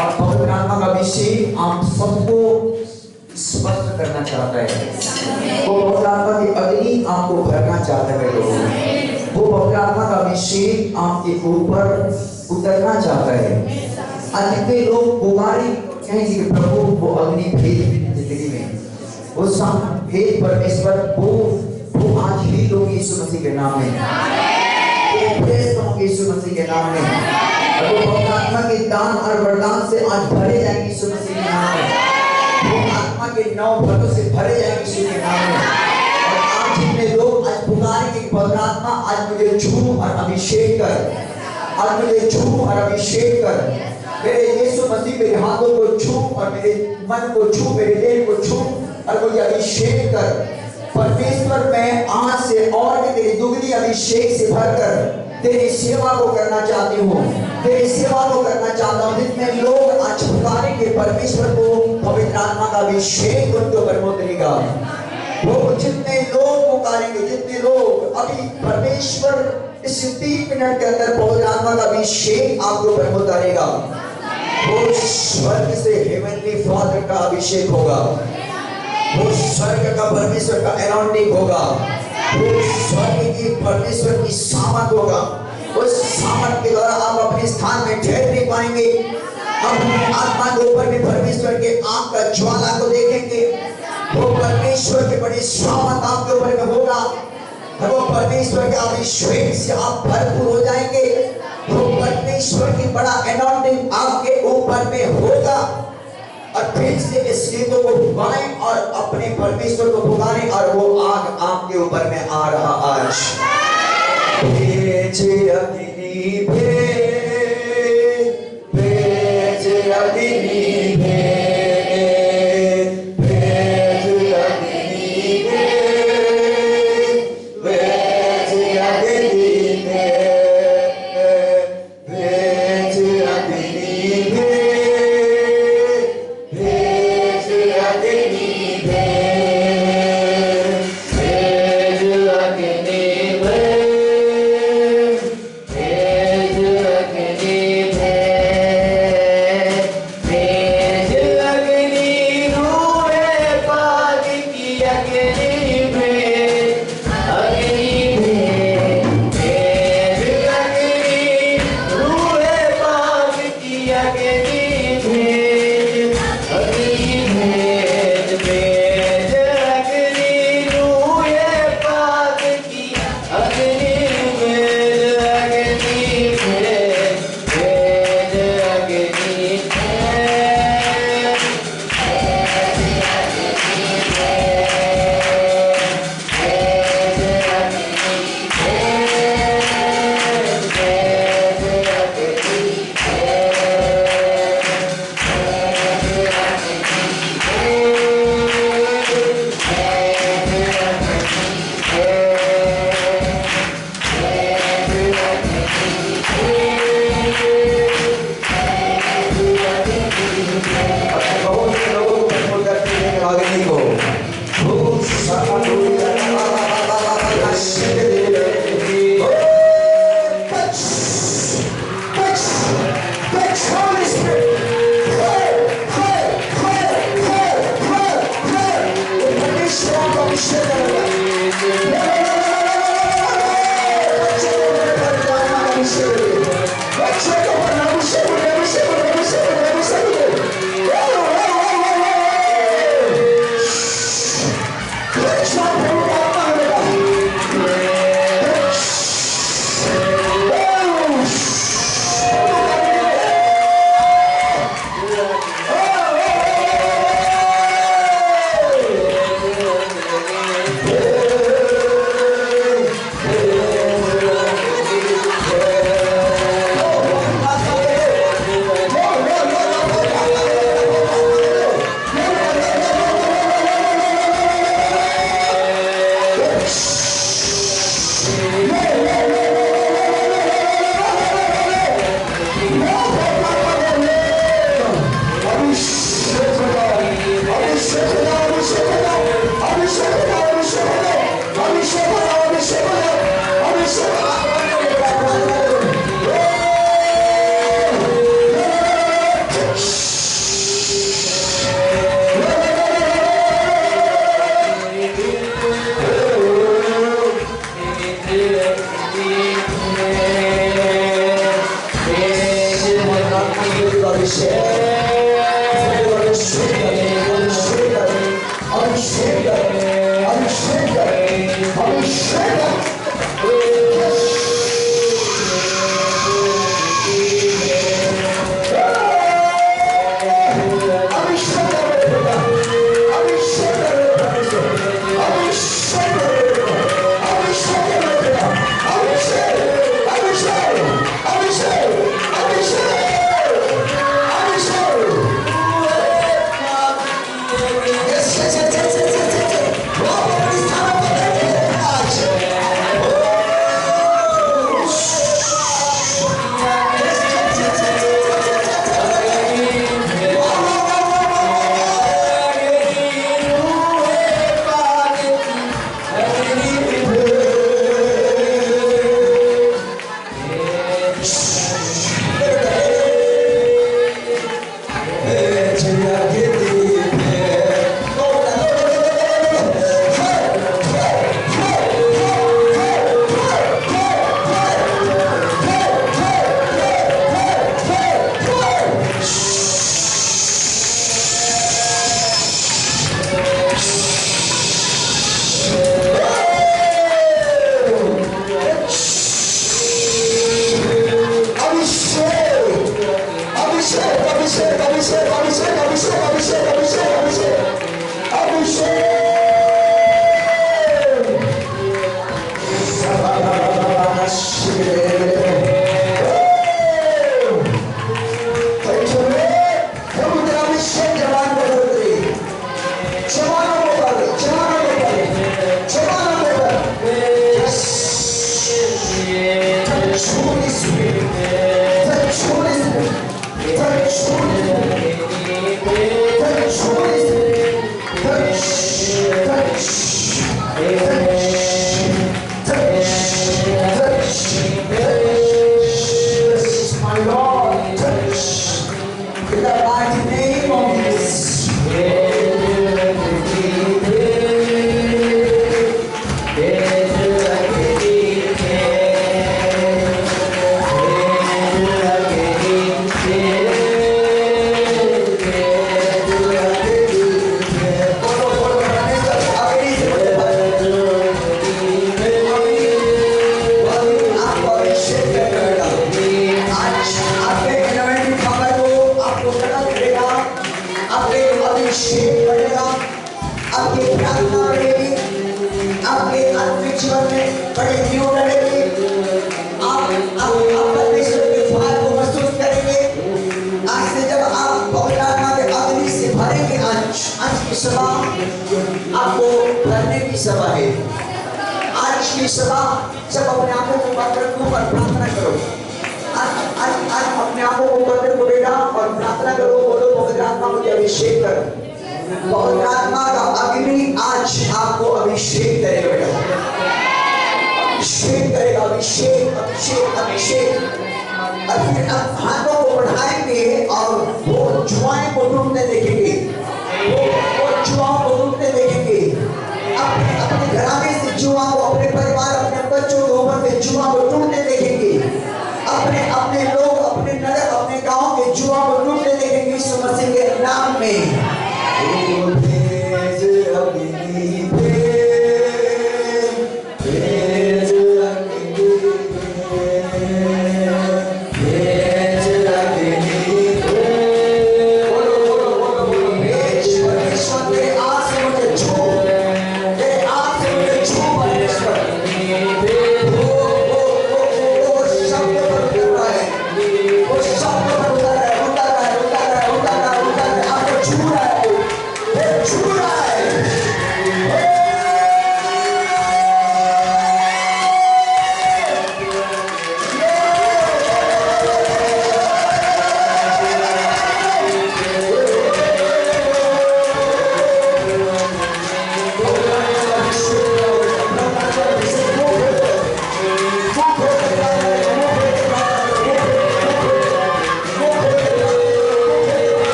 और पवित्र आत्मा का अभिषेक आप सबको स्पष्ट करना चाहता है। वो पवित्र आत्मा की अग्नि आपको भरना चाहता है लोगों। वो पवित्र आत्मा का अभिषेक आपके ऊपर उतरना चाहता है। आज जितने लोग पुकारे कहेंगे कि प्रभु वो अग्नि भेज जिंदगी में, वो सब भेज परमेश्वर, वो आज ही लोग यीशु मसीह के नाम में, यीशु मसीह के नाम में, और वो पवित्र आत्मा के दान और वरदान से आज भरे जाएंगे यीशु मसीह के नाम में। वो आत्मा के नौ फलों से भरे जाएंगे यीशु के नाम में। और आज जितने लोग आज पुकारेंगे पवित्र आत्मा आज मुझे छू और अभिषेक कर, आज मुझे छू और अभिषेक कर, मेरे यीशु मसीह मेरे हाथों को छू और मेरे मन को छू, मेरे दिल को छू और मुझे अभिषेक कर। परमेश्वर मैं आज से और भी तेरी दुगनी अभिषेक से भरकर तेरी सेवा को करना चाहती हूँ, तेरी सेवा को करना चाहता हूँ। जितने लोग आज पुकारेंगे परमेश्वर को, पवित्र आत्मा का अभिषेक उनके ऊपर उतरेगा। वो जितने लोग पुकारेंगे, जितने लोग अभी परमेश्वर इस 3 मिनट के अंदर पवित्र आत्मा का अभिषेक आपके ऊपर उतारेगा। वो स्वर्ग से हेवनली फादर का अभिषेक होगा, वो स्वर्ग का परमेश्वर का अनाउंसिंग होगा, वो स्वर्ग की परमेश्वर की सामर्थ होगा। उस सामर्थ के द्वारा आप अपने स्थान में ठहर नहीं पाएंगे। अपनी आत्मा के ऊपर भी परमेश्वर के आग का ज्वाला को देखेंगे। वो परमेश्वर के बड़ी सामर्थ आपके ऊपर में होगा। वो परमेश्वर के अभिषेक से आप भरपूर हो जाएंगे। वो परमेश्वर की बड़ा अनाउंसिंग आपके ऊपर में होगा। और फिर से इस गीतों को गाएं और अपने परमेश्वर को पुकारें, और वो आग आपके ऊपर में आ रहा आज। भेज अग्नि भेज, भेज अग्नि भेज, भेज अग्नि भेज, भेज अग्नि भेज, भेज अग्नि भेज,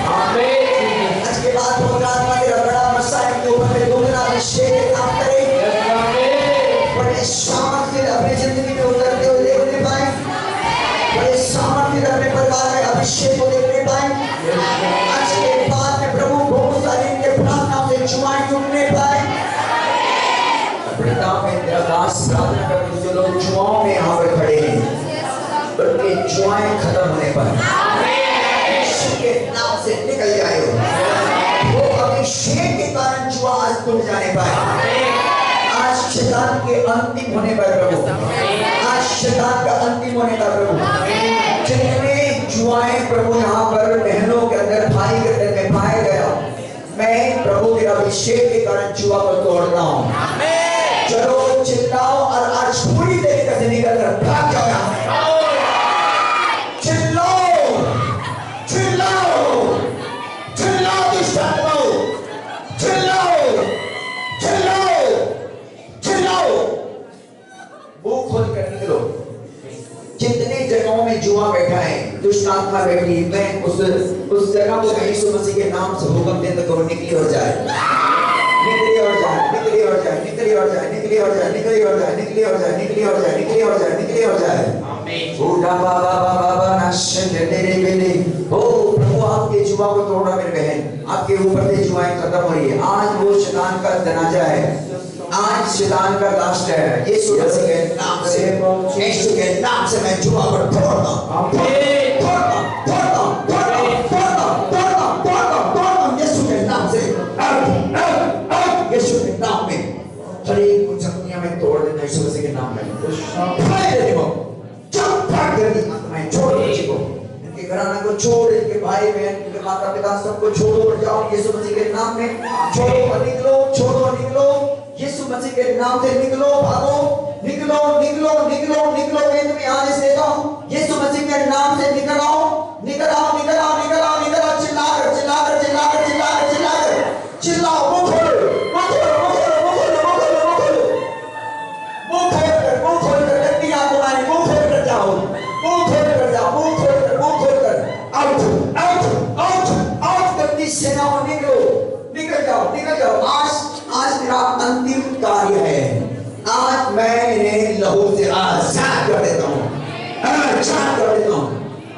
आज के बाद प्रोग्राम में रगड़ा मसाइल के ऊपर में दुगना अभिषेक करने पाए। पिता में तेरा दास प्रार्थना कर, जो लोग जुआओं में यहाँ पे खड़े हैं, उनके जुआएं खत्म होने पर यीशु के नाम से निकल जाए। वो अभिषेक के कारण जुआ आज टूट जाने पाए। आज शैतान के अंतिम होने पर प्रभु, आज शैतान का अंतिम होने का प्रभु, जितने जुआएं प्रभु यहाँ पर बहनों के अंदर, भाई के अंदर में पाए गया, मैं प्रभु के अभिषेक के कारण जुआ को तोड़ता हूँ। चलो चिल्लाओ और आज पूरी तरीके से निकल कर भाग जाओ यहाँ। चिल्लाओ चिल्लाओ चिल्लाओ दुष्ट आत्माओं, चिल्लाओ चिल्लाओ चिल्लाओ, मुंह खोल कर निकलो। जितने जगहों में जुआ बैठा है, दुष्ट आत्मा बैठी, मैं उस जगह को यीशु मसीह के नाम से हुक्म देता हूँ, निकली हो जाए, निकली हो जाए, निकली हो जाए, निकली हो जाए, निकली हो जाए, निकली हो जाए, निकली हो जाए, निकली हो जाए, निकली हो जाए, निकली हो जाए। ओ प्रभु, आपके जुआ को तोड़ रहा मेरे बहन, आपके ऊपर से जुआएं खत्म हो रही है। आज वो शैतान का दनाजा है, आज शैतान का लास्ट है। यीशु मसीह के नाम से, यीशु के नाम से मैं जुआ को तोड़ता हूं, तोड़ता हूं, तोड़ता हूं, तोड़ता हूं, तोड़ता हूं, तोड़ता हूं, तोड़ता हूं, तोड़ता हूं, यीशु के नाम से, यीशु के नाम में। हर एक कुछ दुनिया में तोड़ देना यीशु मसीह के नाम में। मैं छोड़ बच्चे को, इनके घराना को छोड़, इनके भाई बहन, इनके माता पिता सबको छोड़ो और जाओ यीशु मसीह के नाम में। छोड़ो और निकलो, छोड़ो और निकलो, यीशु मसीह के नाम से निकलो, भागो, निकलो निकलो निकलो निकलो। मैं तुम्हें आने से देता हूं, यीशु मसीह के नाम से निकल आओ, निकल आओ, निकल आओ, निकल आओ, निकल आओ। चिल्ला कर चिल्ला कर चिल्ला कर चिल्ला कर चिल्ला कर चिल्लाओ। मुंह खोलो, मुंह खोलो, मुंह खोलो, मुंह खोलो, मुंह खोलो, मुंह खोलो, मुंह खोल कर गंदी आंखों में मुंह खोल कर जाओ, मुंह खोल कर जाओ, मुंह खोल कर, मुंह खोल कर। आउट आउट आउट आउट, गंदी सेनाओं निकलो, निकल जाओ, निकल जाओ। आज मेरा अंतिम कार्य है। आज मैं इन्हें लहू से आजाद कर देता हूँ, आजाद कर देता हूँ,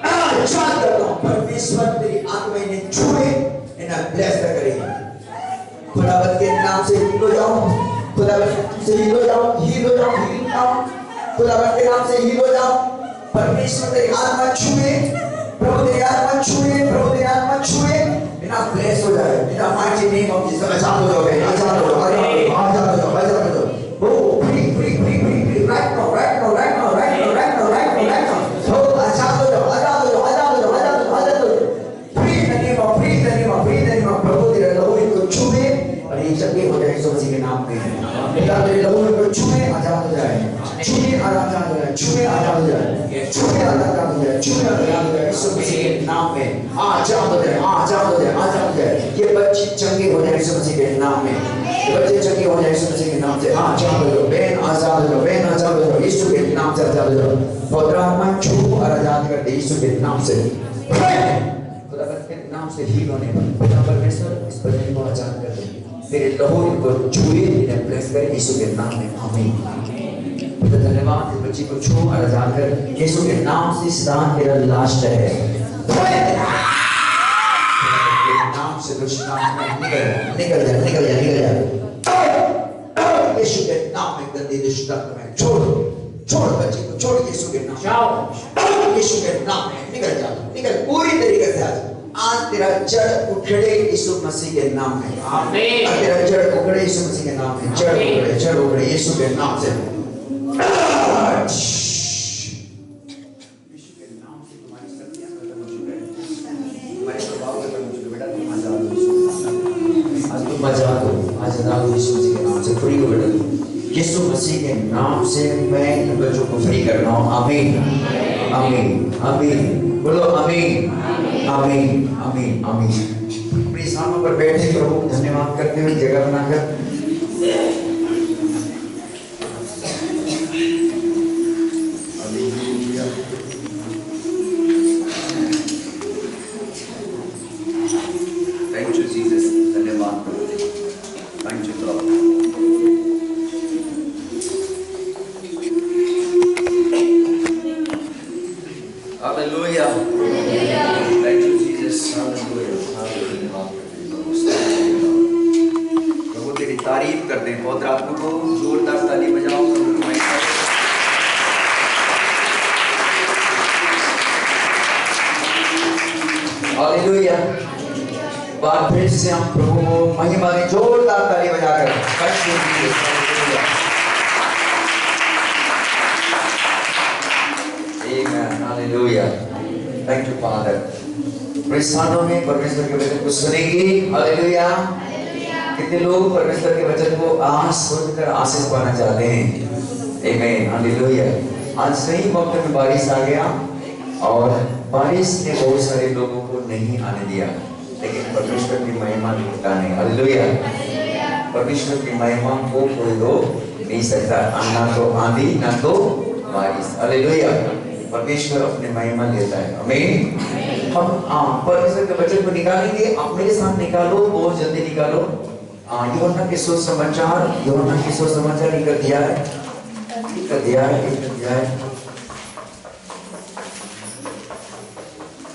आजाद करता हूँ। परमेश्वर तेरी आत्मा इन्हें छुए, इन्हें ब्लेस करेगी। खुदावंत के नाम से हील हो जाओ, खुदावंत से हील हो जाओ, हील हो जाओ, हील हो जाओ, खुदावंत के नाम से हील हो जाओ। परमेश्वर तेरी आत्मा छुए, प्रभु तेरी आत्मा छुए, प्रभु तेरी आत्मा छुए, बिना ब्लेस हो जाए, बिना माइटी नेम ऑफ जीसस। आजाद हो जाओ, आजाद हो जाओ, आजाद हो जाओ, आजाद हो जाओ। वो free free free free free, right now, right now, right now, right now, right now, right now, right now. हो आजाद हो जाओ, आजाद हो जाओ, आजाद हो जाओ, आजाद हो जाओ, आजाद हो जाओ। Free the name of, free the name of, free the name of. प्रभु तेरा लहू इनको छुए और ये चंगे हो जाए यीशु मसीह के नाम में। पिता तेरे लहू इनको छुए, आजाद हो जाए, छुए आजाद हो जाए, छुए आजाद हो जाए, छुए आजाद हो जाए, छुए आजाद हो जाए यीशु मसीह के नाम में। आजाद हो जाए, आजाद हो जाए, आजाद हो जाए। ये बच्चे चंगे हो जाए यीशु मसीह के नाम में, ये बच्चे चंगे हो जाए यीशु मसीह के नाम से। आजाद हो जाओ बहन, आजाद हो जाओ बहन, आजाद हो जाओ यीशु के नाम से, आजाद हो जाओ। पवित्र आत्मा छू और आजाद कर दे यीशु के नाम से। खुदावंत के नाम से हील होने पर पिता परमेश्वर इस बच्चे को आजाद कर दे, तेरे लहू इनको छुए, इन्हें ब्लेस करे यीशु के नाम में। आमीन। धन्यवाद, इस बच्ची को छू और आजाद कर यीशु के नाम से। शैतान तेरा लास्ट है, नाम से दुष्टात्मा निकल जा, निकल जा, निकल जा, निकल जा। यीशु के नाम में गंदी दुष्टात्मा छोड़, छोड़ बच्ची को, छोड़ यीशु के नाम, जाओ यीशु के नाम में निकल जा, निकल पूरी तरीके से। आज तेरा जड़ उखड़े यीशु मसीह के नाम में। आमीन। तेरा जड़ उखड़े यीशु मसीह के नाम में, जड़ उखड़े, जड़ उखड़े यीशु के नाम से। यीशु के नाम से तुम्हारी शक्तियां खत्म हो चुकी है, तुम्हारे प्रभाव खत्म हो चुके। बेटा तुम आजाद हो, आज तुम आजाद हो, आजाद हो यीशु मसीह के नाम से। फ्री हो बेटा, यीशु मसीह के नाम से मैं इन बच्चों को फ्री कर रहा हूँ। आमीन, आमीन, आमीन, बोलो आमीन, आमीन, आमीन, आमीन। अपने स्थानों पर बैठे प्रभु धन्यवाद करते हुए जगह बनाकर थैंक यू जीसस, धन्यवाद, thank you Lord. Hallelujah. Thank you, Jesus. Hallelujah. Hallelujah. प्रभु तेरी तारीफ करते हैं। पवित्र आत्मा को जोरदार ताली बजाओ। हालेलुया। बार फिर से हम प्रभु को महिमा की जोरदार ताली बजाकर हालेलुया। Thank you father. प्रस्थानों में परमेश्वर के वचन को सुनेंगे। हालेलुया। कितने लोग परमेश्वर के वचन को आज सुनकर आशीष पाना चाहते हैं? आमीन। हालेलुया। आज सही वक्त में बारिश आ गया और बारिश ने बहुत सारे लोगों को नहीं आने दिया, लेकिन परमेश्वर की महिमा रुकता नहीं। हालेलुया। परमेश्वर की महिमा को कोई रोक नहीं सकता, ना तो आंधी ना तो बारिश। हालेलुया। परमेश्वर अपनी महिमा लेता है। आमीन। हम परमेश्वर के वचन को निकालेंगे। आप मेरे साथ निकालो, बहुत जल्दी निकालो। यूहन्ना के सुसमाचार, यूहन्ना के सुसमाचार लिख दिया है, लिख दिया है।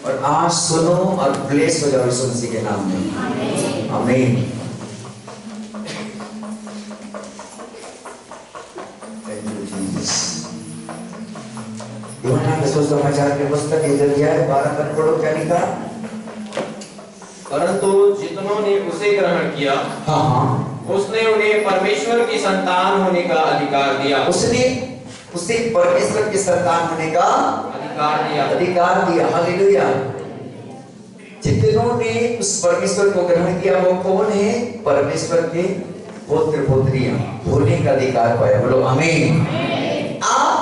और आज सुनो और ब्लेस हो जाओ यीशु मसीह के नाम में। आमीन। यूहन्ना के सुसमाचार के पुस्तक दिया है 12 पद पढ़ो। क्या लिखा? परंतु जितनों ने उसे ग्रहण किया, उसने उन्हें परमेश्वर की संतान होने का अधिकार दिया। उसने उसे परमेश्वर की संतान होने का अधिकार दिया। हालेलुया। जितनों ने उस परमेश्वर को ग्रहण किया वो कौन है? परमेश्वर के पुत्र पुत्रियां होने का अधिकार पाया। बोलो आमीन। आप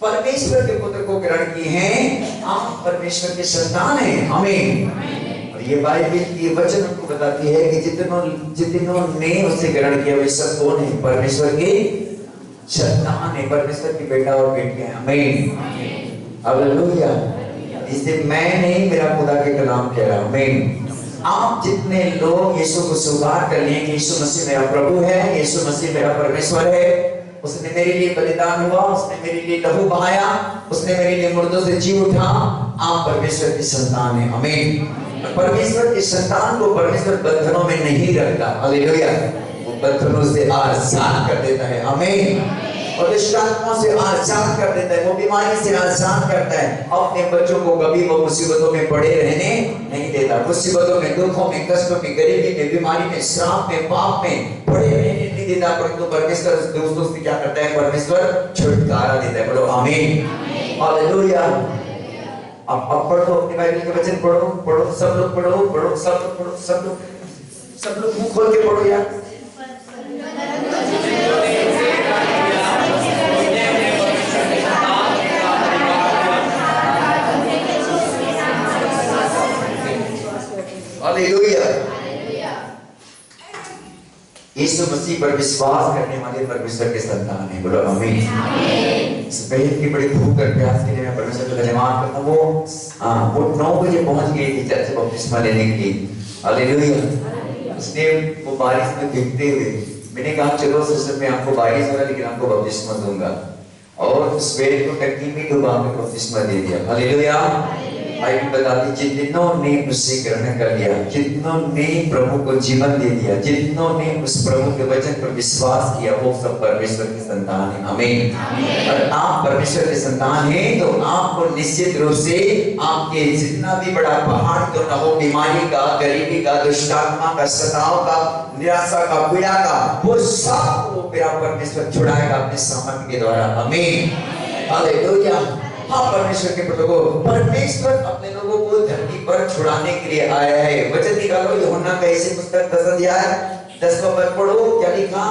परमेश्वर के पुत्र को ग्रहण किए हैं, आप परमेश्वर के संतान हैं। आमीन। और ये बाइबल की वचन हमको बताती है कि जितनों ने उसे ग्रहण किया वे सब कौन है? परमेश्वर के संतान है, परमेश्वर की बेटा और बेटियां। आमीन। हालेलुया। इससे मैं नहीं, मेरा खुदा के कलाम कह रहा हूं। आमीन। आप जितने लोग यीशु को स्वीकार कर लिए कि यीशु मसीह मेरा प्रभु है, यीशु मसीह मेरा परमेश्वर है, उसने मेरे लिए बलिदान हुआ, उसने मेरे लिए लहू बहाया, उसने मेरे लिए मुर्दों से जी उठा, आप परमेश्वर की संतान हैं। आमीन। परमेश्वर की संतान को परमेश्वर बंधनों में नहीं रखता। हालेलुया। वो बंधनों से आजाद कर देता है। आमीन। और दुष्टात्माओं से आजाद कर देता है, वो बीमारी से आजाद करता है। अपने बच्चों को कभी वो मुसीबतों में पड़े रहने नहीं देता। मुसीबतों में, दुखों में, कष्टों में, गरीबी में, बीमारी में, श्राप में, पाप में पड़े रहने नहीं देता। परंतु परमेश्वर दोस्तों से क्या करता है? परमेश्वर छुटकारा देता है। बोलो आमीन। हालेलुया। अब पढ़ो, अपनी बाइबल के वचन पढ़ो, सब लोग पढ़ो, सब लोग मुंह खोल के पढ़ो यार। हालेलुया। यीशु मसीह पर विश्वास करने वाले परमेश्वर के संतान हैं। बोलो आमीन। इस बहन की बड़ी भूख और प्यास के लिए मैं परमेश्वर का धन्यवाद करता हूँ। वो 9 बजे पहुंच गई थी चर्च से बपतिस्मा लेने के लिए। हालेलुया। उसने वो बारिश में भीगते हुए, मैंने कहा चलो सिस्टर मैं आपको बारिश हो रहा लेकिन आपको बपतिस्मा दूंगा, और उस बेटे को टंकी में डुबा के बपतिस्मा दे दिया। हालेलुया। बाइबल बताती जितनों ने उससे ग्रहण कर लिया, जितनों ने प्रभु को जीवन दे दिया, जितनों ने उस प्रभु के वचन पर विश्वास किया, वो सब परमेश्वर की संतान है। आमीन। और आप परमेश्वर के संतान हैं तो आपको निश्चित रूप से आपके जितना भी बड़ा पहाड़ क्यों ना हो, बीमारी का, गरीबी का, दुष्टात्मा का, सताव का, निराशा का, पीड़ा का, वो सब को मेरा परमेश्वर छुड़ाएगा अपने सामर्थ्य के द्वारा। आमीन। हालेलुया। हाँ, परमेश्वर के लोगों, परमेश्वर अपने लोगों को धरती पर छुड़ाने के लिए आया है। वचन निकालो, यूहन्ना का इसी पुस्तक 10 अध्याय 10 पद पढ़ो। क्या लिखा?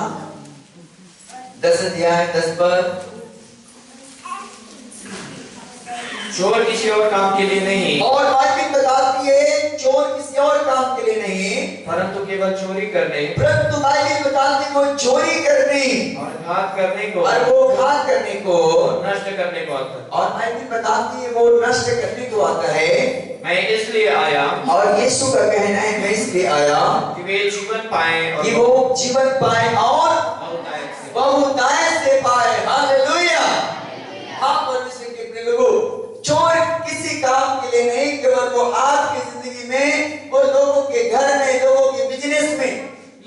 10 अध्याय 10 पद। चोर किसी और काम के लिए नहीं, और बाइबल बताती है चोर किसी और काम के लिए नहीं, परंतु केवल चोरी करने, परंतु बाइबल बताती है वो चोरी करने और घात करने को, और वो घात करने को, नष्ट करने को आता है। और बाइबल बताती है वो नष्ट करने को आता है। मैं इसलिए आया, और यीशु का कहना है मैं इसलिए आया कि वे जीवन पाएं, और कि वो जीवन पाए और बहुतायत से पाए। हालेलुया। हाँ, परमेश्वर के प्रिय लोगों, चोर किसी काम के लिए नहीं, केवल वो आपकी जिंदगी में, वो लोगों के घर में, लोगों के बिजनेस में,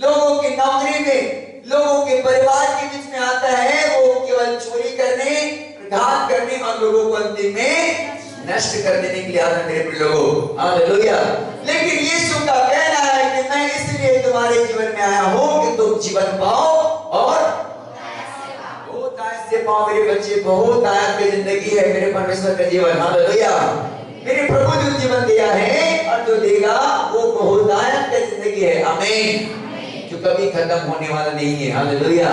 लोगों की नौकरी में, लोगों के परिवार के बीच में आता है, वो केवल चोरी करने, घात करने और लोगों को अंतिम में नष्ट कर देने के लिए आता है मेरे प्रिय लोगों। हालेलुया। लेकिन यीशु का कहना है कि मैं इसलिए तुम्हारे जीवन में आया हूं कि तुम जीवन पाओ और बहुत आयत से पाओ। मेरे बच्चे, बहुत आयत की जिंदगी है मेरे परमेश्वर का जीवन। हालेलुया। मेरे प्रभु जो जीवन दिया है और जो देगा वो बहुत आयत की जिंदगी है। आमीन। जो कभी खत्म होने वाला नहीं है। हालेलुया।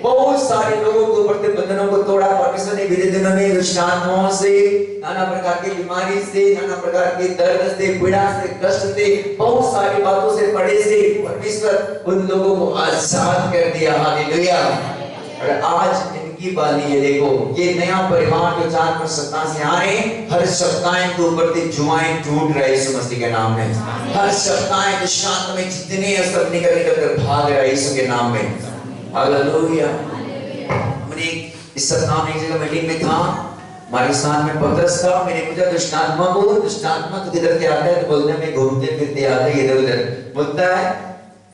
बहुत सारे लोगों के ऊपर बंधनों को तोड़ा परमेश्वर ने बीते दिनों में, दुष्ट आत्माओं से, नाना प्रकार की बीमारी से, नाना प्रकार के दर्द से, पीड़ा से, कष्ट से, बहुत सारी बातों से, पड़े से परमेश्वर उन लोगों को आजाद कर दिया। हालेलुया। और आज इनकी बारी है। देखो ये नया परिवार जो 4 सप्ताह से आ रहे हैं, हर सप्ताह के ऊपर से जुआएं टूट रहे यीशु मसीह के नाम में। हर सप्ताह के शांत में जितने सब निकल कर भाग रहे यीशु के नाम में। हालेलुया। मैंने इस सप्ताह में एक जगह मीटिंग में था, हमारे साथ में पतरस था। मैंने पूछा दुष्ट आत्मा को, दुष्ट आत्मा तो किधर से आता है? तो बोलते हैं मैं घूमते फिरते आता है इधर उधर। बोलता है,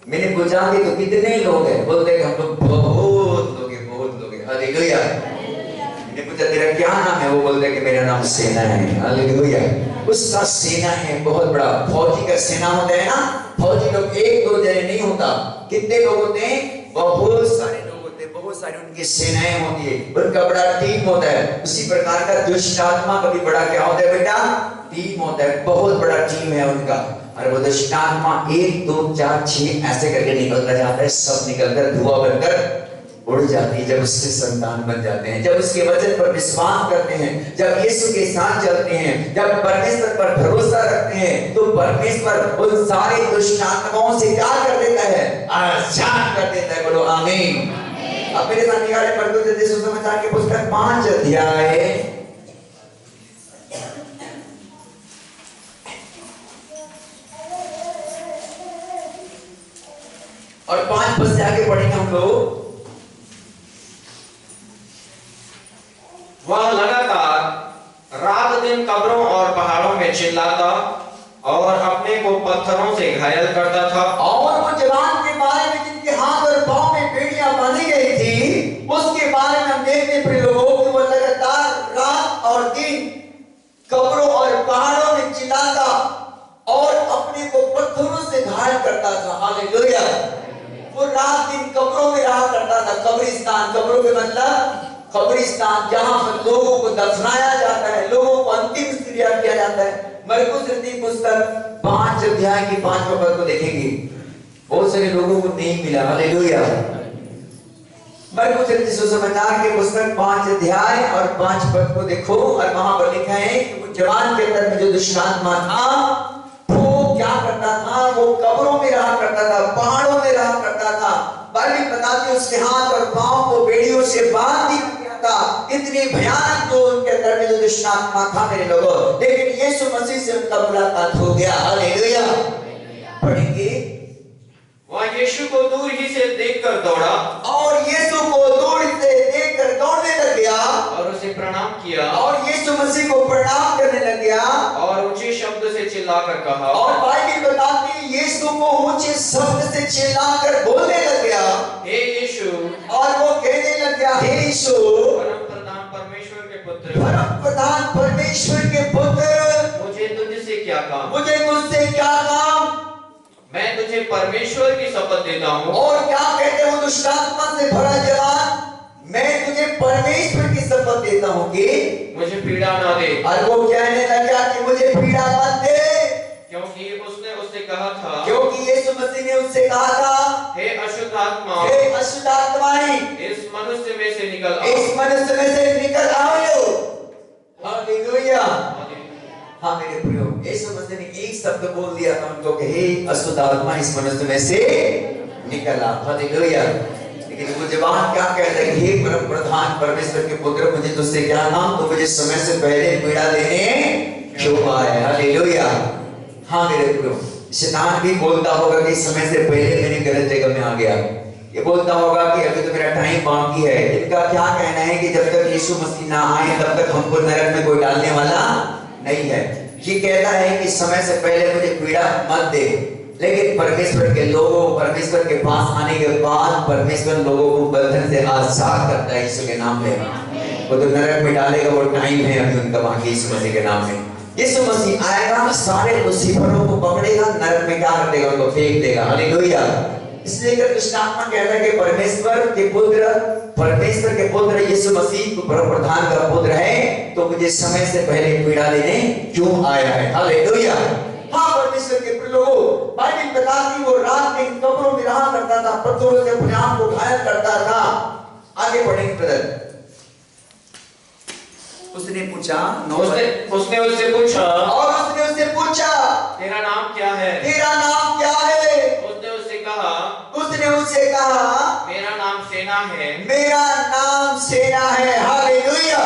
मैंने पूछा कि तो कितने लोग हैं? बोलते हैं हम लोग बहुत लोग हैं, बहुत लोग हैं। हालेलुया। मैंने पूछा तेरा क्या नाम है? वो बोलते हैं कि मेरा नाम सेना है। हालेलुया। उसका सेना है बहुत बड़ा। फौजी का सेना होता है ना, फौजी लोग 1-2 जने नहीं होता, कितने लोग होते हैं? बहुत सारे लोग होते हैं, बहुत सारी उनकी सेनाएं होती है, उनका बड़ा टीम होता है। उसी प्रकार का दुष्ट आत्मा का भी बड़ा क्या होता है बेटा? टीम होता है, बहुत बड़ा टीम है उनका। और वो दुष्ट आत्मा 1 2 4 6 ऐसे करके निकलता जाता है, सब निकलकर धुआं बनकर उड़ जाती है जब उसके संतान बन जाते हैं, जब उसके वचन पर विश्वास करते हैं, जब यीशु के साथ चलते हैं, जब परमेश्वर पर भरोसा रखते हैं, तो परमेश्वर उन सारे दुष्ट आत्माओं से क्या कर देता है? आजाद कर देता है। बोलो आमीन। अब मेरे साथ निकाले मरकुस यीशु समाचार की पुस्तक 5 अध्याय और 5 पद से आगे बढ़ेंगे हम लोग। वह लगातार रात दिन कब्रों और पहाड़ों में चिल्लाता और अपने को पत्थरों से घायल करता था। और वो जवान के बारे में जिनके हाथ और पांव में बेड़ियां बांधी गई थी, उसके बारे में हम देखते प्रिय लोगों कि वो लगातार रात और दिन कब्रों और पहाड़ों में चिल्लाता और अपने को पत्थरों से घायल करता था। हालेलुया। वो रात दिन कब्रों में रहा करता था। कब्रिस्तान, कब्रों के मतलब कब्रिस्तान, जहां पर लोगों को दफनाया जाता है, लोगों को अंतिम क्रिया किया जाता है। मरकुस रचित पुस्तक 5 अध्याय की 5 पद को देखेंगे, बहुत सारे लोगों को नहीं मिला। हालेलुया। मरकुस रचित सुसमाचार के पुस्तक 5 अध्याय और 5 पद को देखो, और वहां पर लिखा है कि वो जवान के अंदर में जो दुष्ट आत्मा था वो क्या करता था? वो कब्रों में रहा करता था, पहाड़ों में रहा करता था। बाइबल बताती है उसके हाथ और पांव को बेड़ियों से बांध दिया गया था। इतनी भयानक जो उनके अंदर में जो दुष्ट आत्मा था मेरे लोगों, लेकिन यीशु मसीह से उनका मुलाकात हो गया। हालेलुया। पढ़ेंगे। वह यीशु को दूर ही से देखकर दौड़ा और यीशु को दूर से देखकर दौड़ने लग गया और उसे प्रणाम किया और यीशु मसीह को प्रणाम करने लग गया और ऊंचे शब्द से चिल्लाकर कहा। और बाइबल बताती है यीशु को ऊंचे शब्द से चिल्लाकर बोलने लग गया, हे यीशु। और वो कहने लग गया, हे यीशु, परम प्रधान परमेश्वर के पुत्र, परम प्रधान परमेश्वर के पुत्र, मुझे तुझसे क्या काम? मुझे तुझसे क्या काम? मैं तुझे परमेश्वर की शपथ देता हूँ। और क्या कहते हो दुष्ट आत्मा से भरा जवान? मैं तुझे परमेश्वर की शपथ देता हूँ कि मुझे पीड़ा ना दे। और वो कहने लगा कि मुझे पीड़ा मत दे, क्योंकि उसने उससे कहा था, क्योंकि यीशु मसीह ने उससे कहा था, हे अशुद्ध आत्मा, हे अशुद्ध आत्माएं, इस मनुष्य में से निकल आओ। इस मनुष्य में से निकल आओ। हालेलुया। हाँ मेरे प्रियो, यीशु मसीह ने एक शब्द बोल दिया था उनको कि हे अशुद्ध आत्मा इस मनुष्य में से निकल आ। हालेलुया। लेकिन वो जवान क्या कहता है? हे परम प्रधान परमेश्वर के पुत्र, मुझे तुझसे क्या काम? तो मुझे समय से पहले पीड़ा देने क्यों आया? हालेलुया। हाँ मेरे प्रियो, शैतान भी बोलता होगा कि समय से पहले मैंने गलत जगह में आ गया। ये बोलता होगा कि अभी तो मेरा टाइम बाकी है। इनका क्या कहना है कि जब तक यीशु मसीह ना आए तब तक हमको नरक में कोई डालने वाला नहीं है। ये कहता है कि समय से पहले मुझे पीड़ा मत दे। लेकिन परमेश्वर के लोगों, परमेश्वर के पास आने के बाद परमेश्वर लोगों को बंधन से आजाद करता है यीशु के नाम में। वो तो नरक में डालेगा, वो टाइम है अभी उनका बाकी यीशु मसीह के नाम में। यीशु मसीह आएगा, सारे मुसीबतों को पकड़ेगा, नरक में क्या कर देगा, उनको फेंक देगा। हालेलुया। इसलिए कि दुष्ट आत्मा कहता है कि परमेश्वर के पुत्र यीशु मसीह प्रधान का पुत्र है, तो मुझे समय से पहले पीड़ा देने क्यों आया है। हालेलुया। हाँ, परमेश्वर के लोगों, बाइबल बताती वो रात दिन कब्रों में रहा करता था, पत्थरों से अपने आप को घायल करता था। आगे बढ़ेंगे ब्रदर। उसने पूछा, उसने उससे पूछा, और उसने उससे पूछा, तेरा नाम क्या है? तेरा नाम क्या है? उसने उससे कहा, मेरा नाम सेना है। मेरा नाम सेना है। हालेलुया।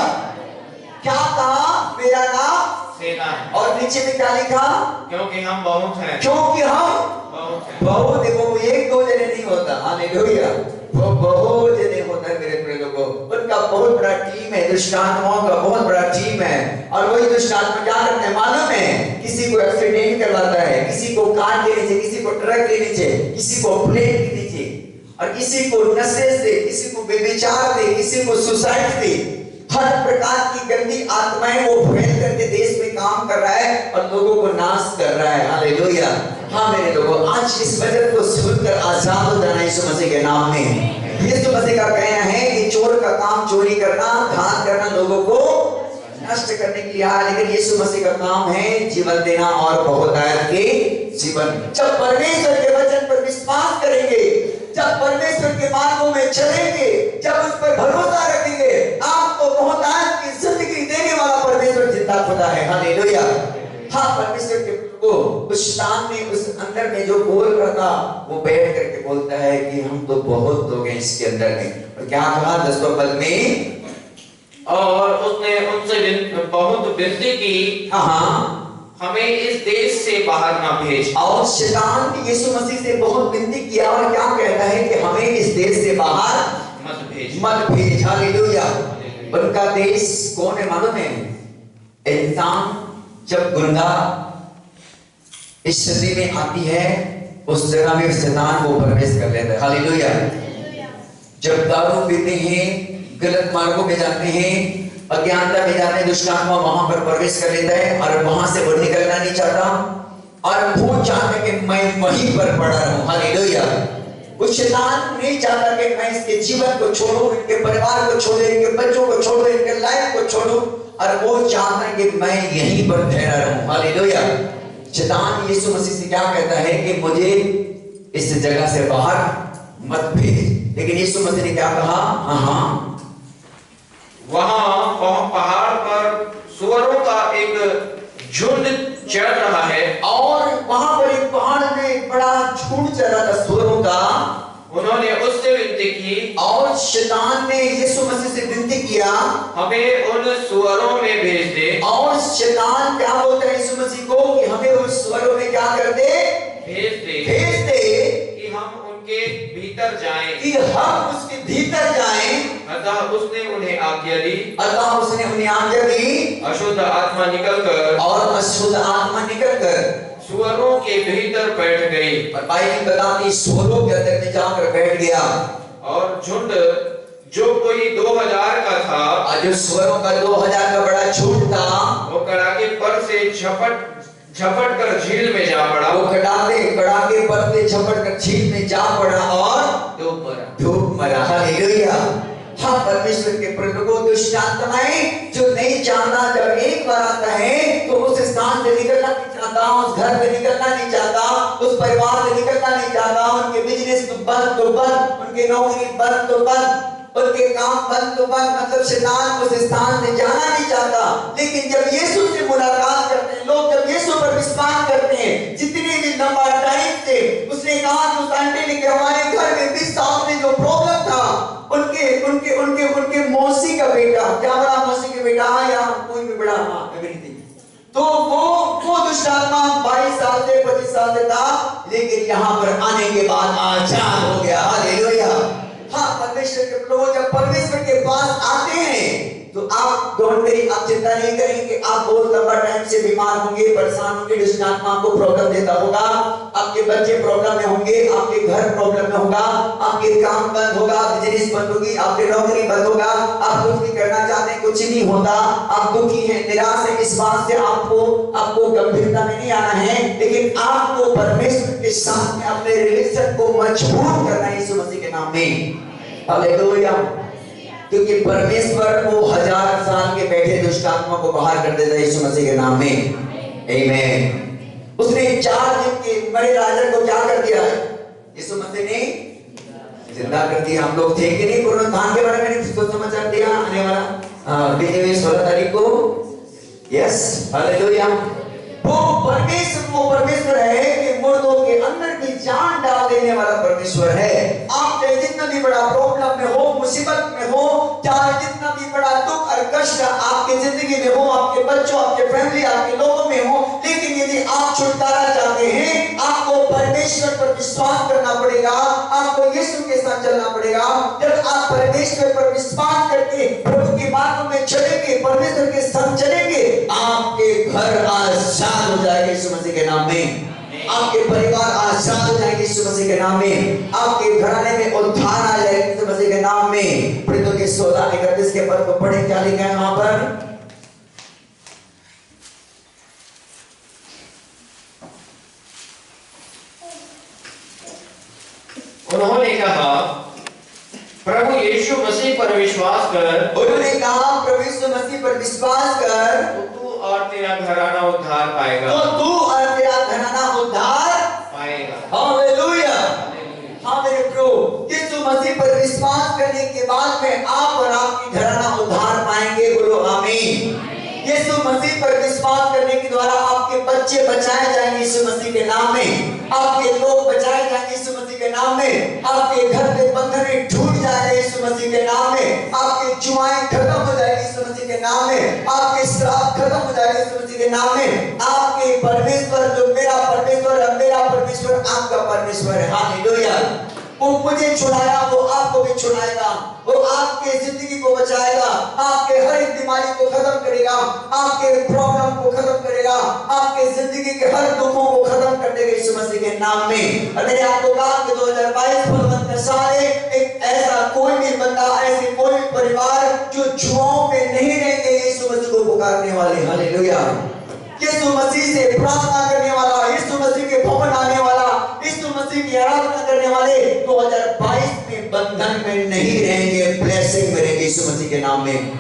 क्या कहा? मेरा नाम सेना है। और नीचे में क्या लिखा? क्योंकि हम बहुत हैं। क्योंकि हम बहुत हैं। बहुत, देखो एक दो जने नहीं होता। हालेलुया। वो बहुत जने होता है मेरे प्रिय लोगों। उनका बहुत बड़ा टीम है, दुष्ट आत्माओं का बहुत बड़ा टीम है। और वही दुष्ट आत्मा क्या करते हैं मालूम है? किसी को एक्सीडेंट करवाता है, किसी को कार के नीचे, किसी को ट्रक के नीचे, किसी को प्लेन के नीचे, और किसी को नशे से, किसी को व्यभिचार से, किसी को सुसाइड से, हर प्रकार की गंदी आत्माएं वो भेज करके देश में काम कर रहा है और लोगों को नाश कर रहा है। हालेलुया। हाँ मेरे लोगों, आज इस वचन को सुनकर आजाद हो जाना यीशु मसीह के नाम में। यीशु मसीह का कहना है कि चोर का काम चोरी करना, घात करना, लोगों को नष्ट करने के लिए आया, लेकिन यीशु मसीह का काम है जीवन देना और बहुतायत के जीवन। जब परमेश्वर के वचन पर विश्वास करेंगे, जब परमेश्वर के मार्गों में चलेंगे, जब उस पर भरोसा रखेंगे, आपको बहुतायत की जिंदगी देने वाला परमेश्वर जिंदा खुदा है। हालेलुया। हाँ, परमेश्वर के को उस शैतान ने उस अंदर में जो बोल रहा था, वो बैठ करके बोलता है कि हम तो बहुत लोग हैं इसके अंदर में। और क्या कहा 10वें पद में? और उसने उनसे बहुत विनती की, हाँ, हमें इस देश से बाहर ना भेज। और शैतान ने यीशु मसीह से बहुत विनती किया और क्या कहता है कि हमें इस देश से बाहर मत भेज। हालेलुया। उनका देश कौन है मालूम है? इंसान जब गुनाह इस सदी में आती है, उस जगह में शैतान को प्रवेश कर लेता है। हालेलुया। जब दारू पीते हैं, गलत मार्गों में जाते हैं, अज्ञानता में जाते हैं, दुष्ट आत्मा वहां पर प्रवेश कर लेता है और वहां से वो निकलना नहीं चाहता और वो चाहता है कि मैं वहीं पर पड़ा रहूं। हालेलुया। उस शैतान नहीं चाहता कि मैं इसके जीवन को छोड़ूं, इनके परिवार को छोड़ूं, इनके बच्चों को छोड़ूं, इनके लाइफ को छोड़ूं, और वो चाहता है कि मैं यहीं पर ठहरा रहूं। हालेलुया। शैतान यीशु मसीह से क्या कहता है कि मुझे इस जगह से बाहर मत भेज, लेकिन यीशु मसीह ने क्या कहा? हाँ, वहां पहाड़ पर सुअरों का एक झुंड चढ़ रहा है, और वहां पर एक पहाड़ में एक बड़ा झुंड चल रहा था सुअरों का। उन्होंने उससे विनती की, और शैतान ने यीशु मसीह से विनती किया, हमें उन सुअरों में भेज दे। और शैतान क्या बोलता है यीशु मसीह को कि हमें उस सुअरों में क्या कर दे? भेज दे कि हम उनके भीतर जाएं, कि हम उसके भीतर जाएं। अतः उसने उन्हें आज्ञा दी, अशुद्ध आत्मा निकलकर, और अशुद्ध आत्मा निकलकर सुअरों के भीतर बैठ गई। और बाइबल बताती सुअरों के अंदर में जाकर बैठ गया। और झुंड जो कोई 2000 का था, जो सुअरों का 2000 का बड़ा झुंड था, वो कड़ाके पर से झपट कर झील में जा पड़ा। वो कड़ाके पर से झपट कर झील में जा पड़ा और डूब मरा। हालेलुया। हाँ, परमेश्वर के प्रभु दुष्ट आत्माएं जो नहीं जानता, जब एक बार आता है तो उस स्थान से निकलना नहीं चाहता, उस घर से निकलना नहीं चाहता, उस परिवार से निकलना नहीं चाहता, उनके बिजनेस तो बंद, उनके नौकरी बंद, उनके काम बंद, मतलब शैतान उस स्थान से जाना नहीं चाहता। लेकिन जब यीशु से मुलाकात करते हैं लोग, जब यीशु पर विश्वास करते हैं, जितने भी लंबा टाइम से उसने कहा कि उस आंटी ने कि हमारे घर में 20 साल में जो प्रॉब्लम था, उनके मौसी का बेटा, क्या बड़ा मौसी का बेटा या कोई भी बड़ा, तो वो दुष्ट आत्मा 22 साल से 25 साल से था, लेकिन यहाँ पर आने के बाद आजाद हो गया। हालेलुया। हाँ, परमेश्वर के लोग जब परमेश्वर के पास आते हैं तो आप डोंट वरी, आप चिंता नहीं करेंगे कि आप बहुत लंबा टाइम से बीमार होंगे, परेशान होंगे, दुष्ट आत्मा आपको प्रॉब्लम देता होगा, आपके बच्चे प्रॉब्लम में होंगे, आपके घर प्रॉब्लम में होगा, आपके काम बंद होगा, बिजनेस बंद होगी, आपकी नौकरी बंद होगा, आप कुछ भी करना चाहते हैं कुछ नहीं होता, आप दुखी हैं, निराश हैं, इस बात से आपको गंभीरता में नहीं आना है, लेकिन आपको परमेश्वर के साथ में अपने रिलेशन को मजबूत करना है यीशु मसीह के नाम में। हालेलुया। क्योंकि परमेश्वर वो 1000 साल के बैठे दुष्ट आत्मा को बाहर कर देता है यीशु मसीह के नाम में। आमीन। उसने 4 दिन के मरे लाजर को क्या कर दिया है? यीशु मसीह ने जिंदा कर दिया। हम लोग थे कि नहीं पुनरुत्थान के बारे में उसको समाचार दिया आने वाला 16 तारीख को। Yes, hallelujah. वो परमेश्वर है कि मुर्दों के अंदर भी जान डाल देने वाला परमेश्वर है। आप चाहे जितना भी बड़ा प्रॉब्लम में हो, मुसीबत में हो, चाहे जितना भी बड़ा दुख और कष्ट आपके जिंदगी में हो, आपके बच्चों, आपके फैमिली, आपके लोगों में हो, लेकिन यदि आप छुटकारा चाहते हैं, आपको परमेश्वर पर विश्वास करना पड़ेगा, आपको यीशु के साथ चलना पड़ेगा। जब आप परमेश्वर पर विश्वास करके प्रभु की बातों में चलेंगे, परमेश्वर के साथ चलेंगे, आपके घर आजाद हो जाएंगे यीशु मसीह के नाम में। आपके परिवार आजाद हो जाएंगे यीशु मसीह के नाम में। आपके घराने में उद्धार आ जाएगा यीशु मसीह के नाम में। प्रेरितों की 16:31 के पद को पढ़े, क्या लिखा है वहां पर? उन्होंने कहा प्रभु यीशु मसीह पर विश्वास कर। उन्होंने कहा प्रभु यीशु मसीह पर विश्वास कर, तो तू और तेरा घराना उद्धार पाएगा। तो तू और तेरा घराना उद्धार पाएगा। हालेलुया। हाँ मेरे प्रभु, यीशु मसीह पर विश्वास करने के बाद में आप और आपकी घराना उद्धार पाएंगे। बोलो आमीन। यीशु मसीह पर विश्वास करने के द्वारा आपके बच्चे बचाए जाएंगे यीशु मसीह के नाम में, आपके लोग बचाए जाएंगे यीशु मसीह के नाम में, आपके घर के बंधन टूट जाएंगे यीशु मसीह के नाम में, आपके जुआएं खत्म हो जाएगी यीशु मसीह के नाम में, आपके श्राप खत्म हो जाएगा यीशु मसीह के नाम में। आपके परमेश्वर, जो मेरा परमेश्वर है, मेरा परमेश्वर आपका परमेश्वर है। हालेलुया। वो मुझे छुड़ाया, वो आपको भी छुड़ाएगा, वो आपके जिंदगी को बचाएगा, आपके हर एक बीमारी को खत्म करेगा, आपके प्रॉब्लम को खत्म करेगा, आपके जिंदगी के हर दुखों को खत्म कर देगा यीशु मसीह के नाम में। और मैंने आपको कहा कि 2022 फरवरी के सारे एक ऐसा कोई भी बंदा, ऐसे कोई भी परिवार जो जुआओं में नहीं रहेंगे यीशु मसीह को पुकारने वाले। हालेलुया। यीशु मसीह से प्रार्थना करने वाला, यीशु मसीह के भवन आने वाला, यीशु मसीह की आराधना करने वाले 2022 में बंधन में नहीं रहेंगे, ब्लेसिंग में रहेंगे यीशु मसीह के नाम में।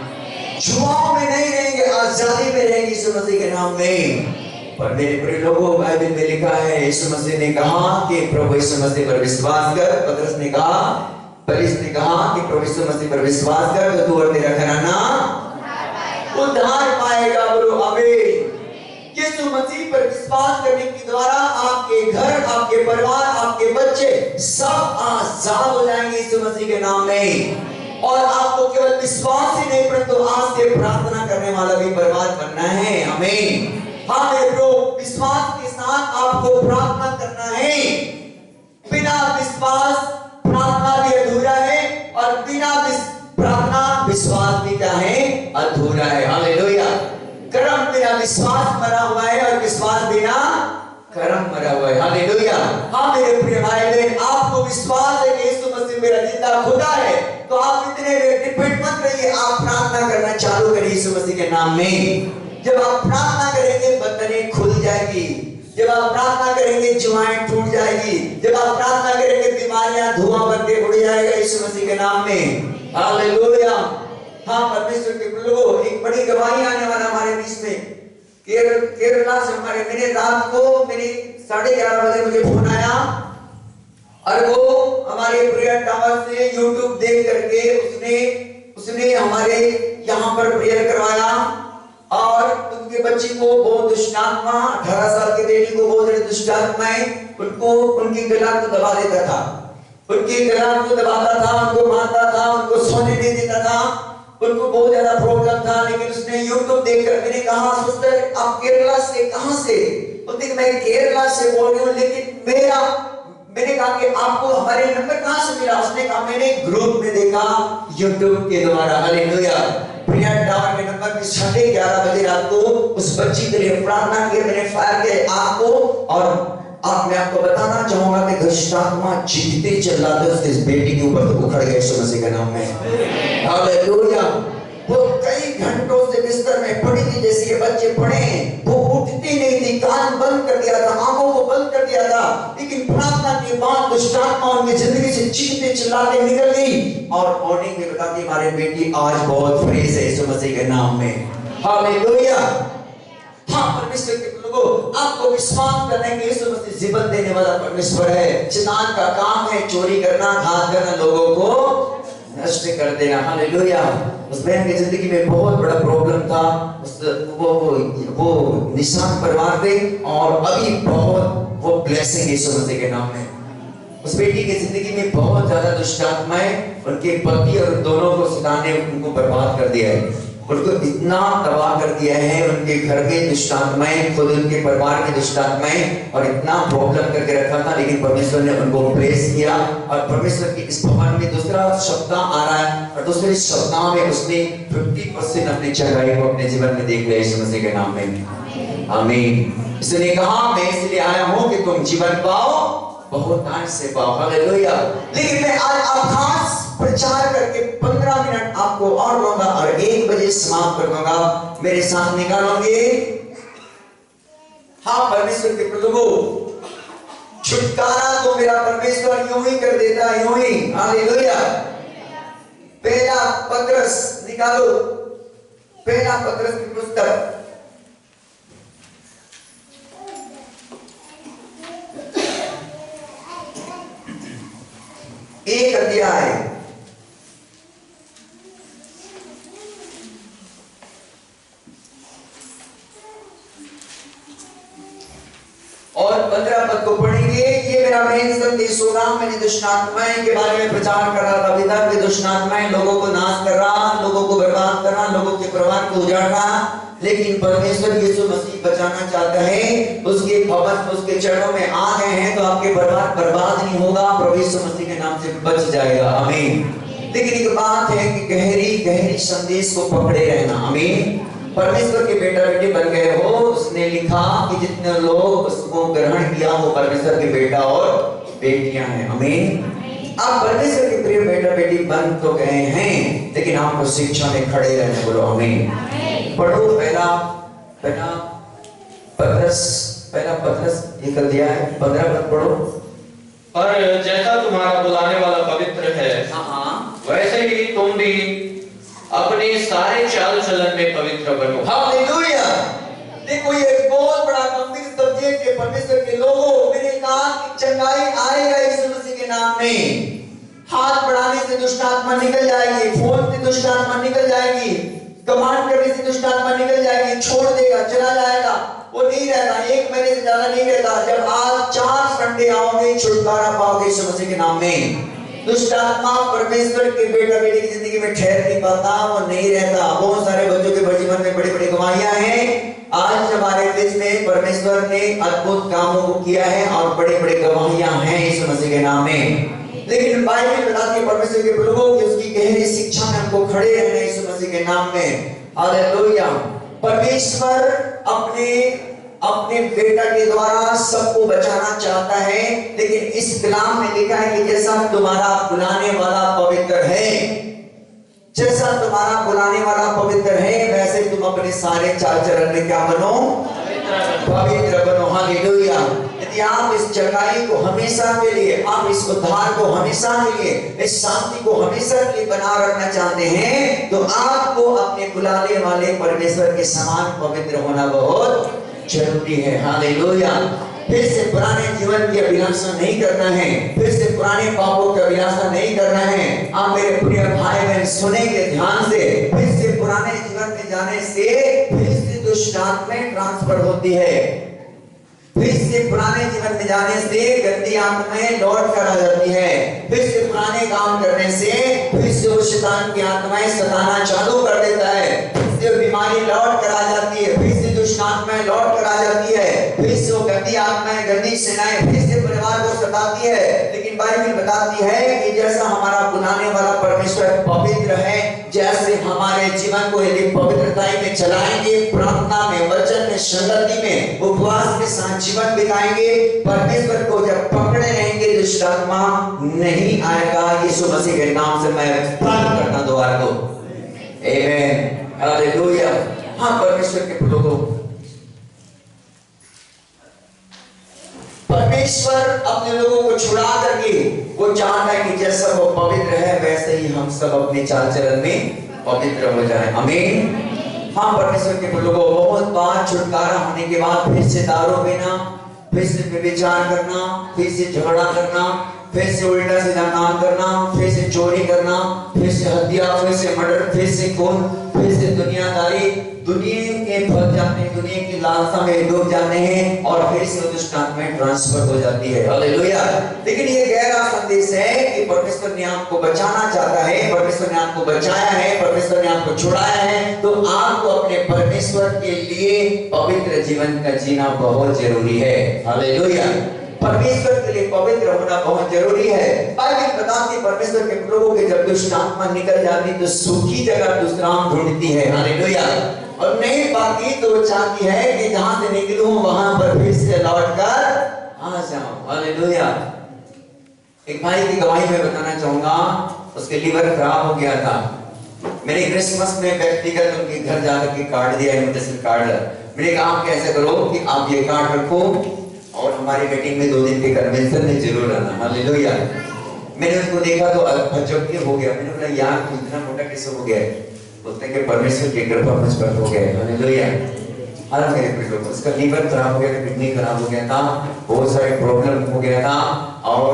जुआओं में नहीं रहेंगे, आजादी में रहेंगे यीशु मसीह के नाम में। पर मेरे प्रिय लोगों, बाइबल में लिखा है यीशु मसीह ने कहा कि प्रभु यीशु मसीह पर विश्वास कर। पतरस ने कहा, पौलुस ने कहा कि प्रभु यीशु मसीह पर विश्वास कर तो तू और तेरा घराना उद्धार पाएगा। बोलो आमीन। यीशु मसीह पर विश्वास करने के द्वारा आपके घर, आपके परिवार, आपके बच्चे सब आजाद हो जाएंगे यीशु मसीह के नाम में। और आपको केवल विश्वास ही नहीं, परंतु आज से प्रार्थना करने वाला भी परिवार बनना है। आमीन। हाँ मेरे प्रभु, विश्वास के साथ आपको प्रार्थना करना है। बिना विश्वास प्रार्थना भी अधूरा है, और बिना प्रार्थना विश्वास भी क्या है? अधूरा है। हालेलुया। कर्म बिना विश्वास मरा हुआ है, और विश्वास बिना कर्म मरा हुआ है। हालेलुया। हाँ मेरे प्रिय भाई बहन, आपको विश्वास है कि यीशु मसीह मेरा जिंदा खुदा है, तो आप इतने डिपेंड मत रहिए, आप प्रार्थना करना चालू करिए यीशु मसीह के नाम में। जब आप प्रार्थना करेंगे बंधनें खुल जाएगी, जब आप प्रार्थना करेंगे जुआएं टूट जाएगी, जब आप प्रार्थना करेंगे बीमारियां धुआं बन के उड़ जाएगा यीशु मसीह के नाम में। हालेलुया। हाँ परमेश्वर के लोगों, एक बड़ी गवाही आने वाला हमारे बीच में। केरला से मैंने रात को मेरे 11:30 बजे मुझे फोन आया, और वो हमारे प्रेयर टावर से यूट्यूब देख करके उसने हमारे यहाँ पर प्रेयर करवाया, और उनके बच्ची को बहुत दुष्ट आत्मा, 18 साल के बेटी को बहुत सारी दुष्ट आत्माएं उनकी गला को दबा देता था, उनकी गला को दबाता था, उनको मारता था, उनको सोने नहीं देता था, उनको बहुत ज्यादा प्रॉब्लम था। लेकिन उसने यूट्यूब देखकर, मैंने कहा सिस्टर आप केरला से कहां से? बोलते मैं केरला से बोल रही हूँ, लेकिन मैंने कहा कि आपको हमारे नंबर कहां से मिला? उसने कहा मैंने ग्रुप में देखा, यूट्यूब के द्वारा। हालेलुया। प्रिया टावर के नंबर पे 11:30 बजे रात को उस बच्ची के लिए प्रार्थना की, मैंने फायर किया आपको। और अब मैं आपको बताना चाहूंगा कि दुष्ट आत्मा जीतते चिल्लाते उसके बेटी के ऊपर तो उखड़ गए यीशु मसीह के नाम में। हालेलुया। वो कई घंटों से बिस्तर में पड़ी थी, जैसे ये बच्चे पड़े हैं, वो उठती नहीं थी, कान बंद कर दिया था, आंखों को बंद कर दिया था, लेकिन प्रार्थना के बाद दुष्ट आत्मा उनकी जिंदगी से चीखते चिल्लाते निकल गई। और मॉर्निंग में बताती हमारी बेटी आज बहुत फ्रेश है यीशु मसीह के नाम में। हालेलुया। हाँ, परमेश्वर के लोगों, आपको विश्वास करना है कि यीशु मसीह जीवन देने वाला परमेश्वर है। शैतान का काम है चोरी करना, घात करना, लोगों को नष्ट कर देना। हालेलुया। उस बहन की जिंदगी में बहुत बड़ा प्रॉब्लम था, वो निशान परिवार थे, और अभी बहुत वो ब्लेसिंग यीशु मसीह के नाम में। उस बेटी की जिंदगी में बहुत ज्यादा दुष्ट आत्माएं उनके पति और दोनों को शैतान ने उनको बर्बाद कर दिया है, उनको इतना तबाह कर दिया है। उनके घर के दुष्ट आत्माएं, खुद उनके परिवार के दुष्ट आत्माएं, और इतना प्रॉब्लम करके रखा था, लेकिन परमेश्वर ने उनको ब्लेस किया। और परमेश्वर की इस भवन में दूसरा सप्ताह आ रहा है, और दूसरे सप्ताह में उसने 50% अपनी चंगाई को अपने जीवन में देख लिया यीशु मसीह के नाम में। आमीन। इसने कहा मैं इसलिए आया हूं कि तुम जीवन पाओ, बहुतायत से पाओ। हालेलुया। लेकिन मैं आज खास प्रचार करके 15 मिनट आपको और दूंगा और 1 बजे समाप्त कर दूंगा। मेरे साथ निकालोगे? हाँ, परमेश्वर के प्रभु, छुटकारा तो मेरा परमेश्वर यूं ही कर देता है, यूं ही। हालेलुया। पहला पत्रस निकालो, पहला पत्रस की पुस्तक, एक अध्याय और 15 पद को पढ़ेंगे। ये मेरा मेन संदेश होगा। मैंने दुष्ट आत्माएं के बारे में प्रचार कर रहा था, पिता के दुष्ट आत्माएं लोगों को नाश कर रहा, लोगों को बर्बाद करना, लोगों के परिवार को उजाड़ना, लेकिन परमेश्वर यीशु मसीह बचाना चाहता है। उसके भवन, उसके चरणों में आ गए हैं तो आपके परिवार बर्बाद नहीं होगा, प्रभु यीशु मसीह के नाम से बच जाएगा। आमीन। लेकिन एक बात है कि गहरी गहरी संदेश को पकड़े रहना। आमीन। परमेश्वर के बेटा बेटी बन गए हो, उसने लिखा कि जितने लोग उसको ग्रहण किया वो परमेश्वर के बेटा और बेटियां हैं। आमीन। आप परमेश्वर के प्रिय बेटा बेटी बन तो गए हैं, लेकिन आपको शिक्षा में खड़े रहने बोलो। आमीन। पढ़ो पहला पत्रस एक अध्याय 15 पद पढ़ो। पर जैसा तुम्हारा बुलाने वाला पवित्र है, वैसे ही तुम भी अपने सारे चाल चलन में पवित्र बनो। हालेलुया। देखो, ये बहुत बड़ा गंभीर सब्जेक्ट है परमेश्वर के लोगों। मैंने कहा कि चंगाई आएगा यीशु मसीह के नाम में। हाथ बढ़ाने से दुष्ट आत्मा निकल जाएगी, फोन से दुष्ट आत्मा निकल जाएगी, कमांड करने से दुष्ट आत्मा निकल जाएगी, छोड़ देगा, चला जाएगा, वो नहीं रहता, 1 महीने से ज्यादा नहीं रहता। जब आज 4 संडे आओगे, छुटकारा पाओगे यीशु मसीह के नाम में। दुष्ट आत्मा परमेश्वर के बेटा बेटी की जिंदगी में ठहर नहीं पाता, वो नहीं रहता। बहुत सारे बच्चों के जीवन में बड़ी बड़ी गवाहियां हैं। आज हमारे बीच में परमेश्वर ने अद्भुत कामों को किया है और बड़े बड़े गवाहियां हैं यीशु मसीह के नाम में। लेकिन बाइबल बताती है परमेश्वर के लोगों की उसकी गहरी शिक्षा में हमको खड़े रहना है यीशु मसीह के नाम में। हालेलुया। परमेश्वर अपने बेटा के द्वारा सबको बचाना चाहता है, लेकिन इस कलाम में लिखा है कि जैसा तुम्हारा बुलाने वाला पवित्र है, जैसा तुम्हारा बुलाने वाला पवित्र है, वैसे तुम अपने सारे चाल चलन में क्या बनो? पवित्र बनो। हालेलुया। यदि आप इस चंगाई को हमेशा के लिए, आप इस उद्धार को हमेशा के लिए, इस शांति को हमेशा के लिए बना रखना चाहते हैं, तो आपको अपने बुलाने वाले परमेश्वर के समान पवित्र होना बहुत जरूरी है। हालेलुया। फिर से पुराने जीवन की अभिलाषा नहीं करना है, फिर से पुराने पापों की अभिलाषा नहीं करना है। आप मेरे प्रिय भाई बहन सुनेंगे ध्यान से, फिर से पुराने जीवन में जाने से फिर से दुष्ट आत्माएं ट्रांसफर होती है, फिर से पुराने जीवन में जाने से गंदी आत्माएं लौट कर आ जाती है, फिर से पुराने काम करने से फिर से वो शैतान की आत्माएं सताना चालू कर देता है, फिर से बीमारी लौट कर आ जाती है, फिर से दुष्ट आत्माएं लौट कर आ जाती है, फिर से वो गंदी आत्माएं, गंदी सेनाएं फिर से परिवार को बताती है, लेकिन बाइबल बताती है कि जैसा हमारा बुलाने वाला परमेश्वर पवित्र है, जैसे हमारे जीवन को यदि पवित्रताई में चलाएंगे, प्रार्थना में, वचन में, संगति में, उपवास के साथ जीवन बिताएंगे, परमेश्वर को जब पकड़े रहेंगे, दुष्ट आत्मा नहीं आएगा। यीशु मसीह के नाम से मैं प्रार्थना करता द्वार को, आमेन, हालेलुया। हाँ, परमेश्वर के लोगों, परमेश्वर अपने लोगों को छुड़ा करके वो चाहता है कि जैसा वो पवित्र है वैसे ही हम सब अपने चाल चलन में पवित्र हो जाएं, आमीन। हाँ, परमेश्वर के लोगों, बहुत बार छुटकारा होने के बाद फिर से दारू पीना, फिर से व्यभिचार करना, फिर से झगड़ा करना, फिर से उल्टा सीधा काम करना, फिर से चोरी करना, फिर से हत्या, फिर से मर्डर, फिर से खून, फिर से दुनियादारी, दुनिया के फल जाने, दुनिया की लालसा में डूब जाने हैं और फिर से दुष्ट आत्माएं ट्रांसफर हो जाती है, हालेलुया। लेकिन ये गहरा संदेश है कि परमेश्वर ने आपको बचाना चाहता है, परमेश्वर ने आपको बचाया है, परमेश्वर ने आपको छुड़ाया है, तो आपको अपने परमेश्वर के लिए पवित्र जीवन का जीना बहुत जरूरी है, हालेलुया। परमेश्वर के लिए पवित्र होना बहुत जरूरी है। बाइबल बताती है परमेश्वर के लोगों के जब दुष्ट आत्मा निकल जाती तो सूखी जगह विश्राम ढूंढती है, हालेलुया। और नहीं पाती तो वो चाहती है कि जहां से निकलूं वहां पर फिर से लौटकर आ जाऊं, हालेलुया। एक भाई की गवाही मैं बताना चाहूंगा, उसके लीवर खराब हो गया था। मैंने क्रिसमस में व्यक्तिगत उनके घर जाकर के कार्ड दिया, इनविटेशन कार्ड। मैंने कहा आप कैसे करो कि आप ये कार्ड रखो और हमारी मीटिंग में 2 दिन के कन्वेंशन में जरूर आना, हालेलुया। मैंने उसको देखा तो अजब हो गया। मैंने बोला यार तू इतना मोटा कैसे हो गया है? बोलते हैं कि परमेश्वर की कृपा मुझ पर हो गया, हालेलुया। हर मेरे प्रिय लोग, उसका लीवर खराब हो गया था, किडनी खराब हो गया था, बहुत सारे प्रॉब्लम हो गया था। और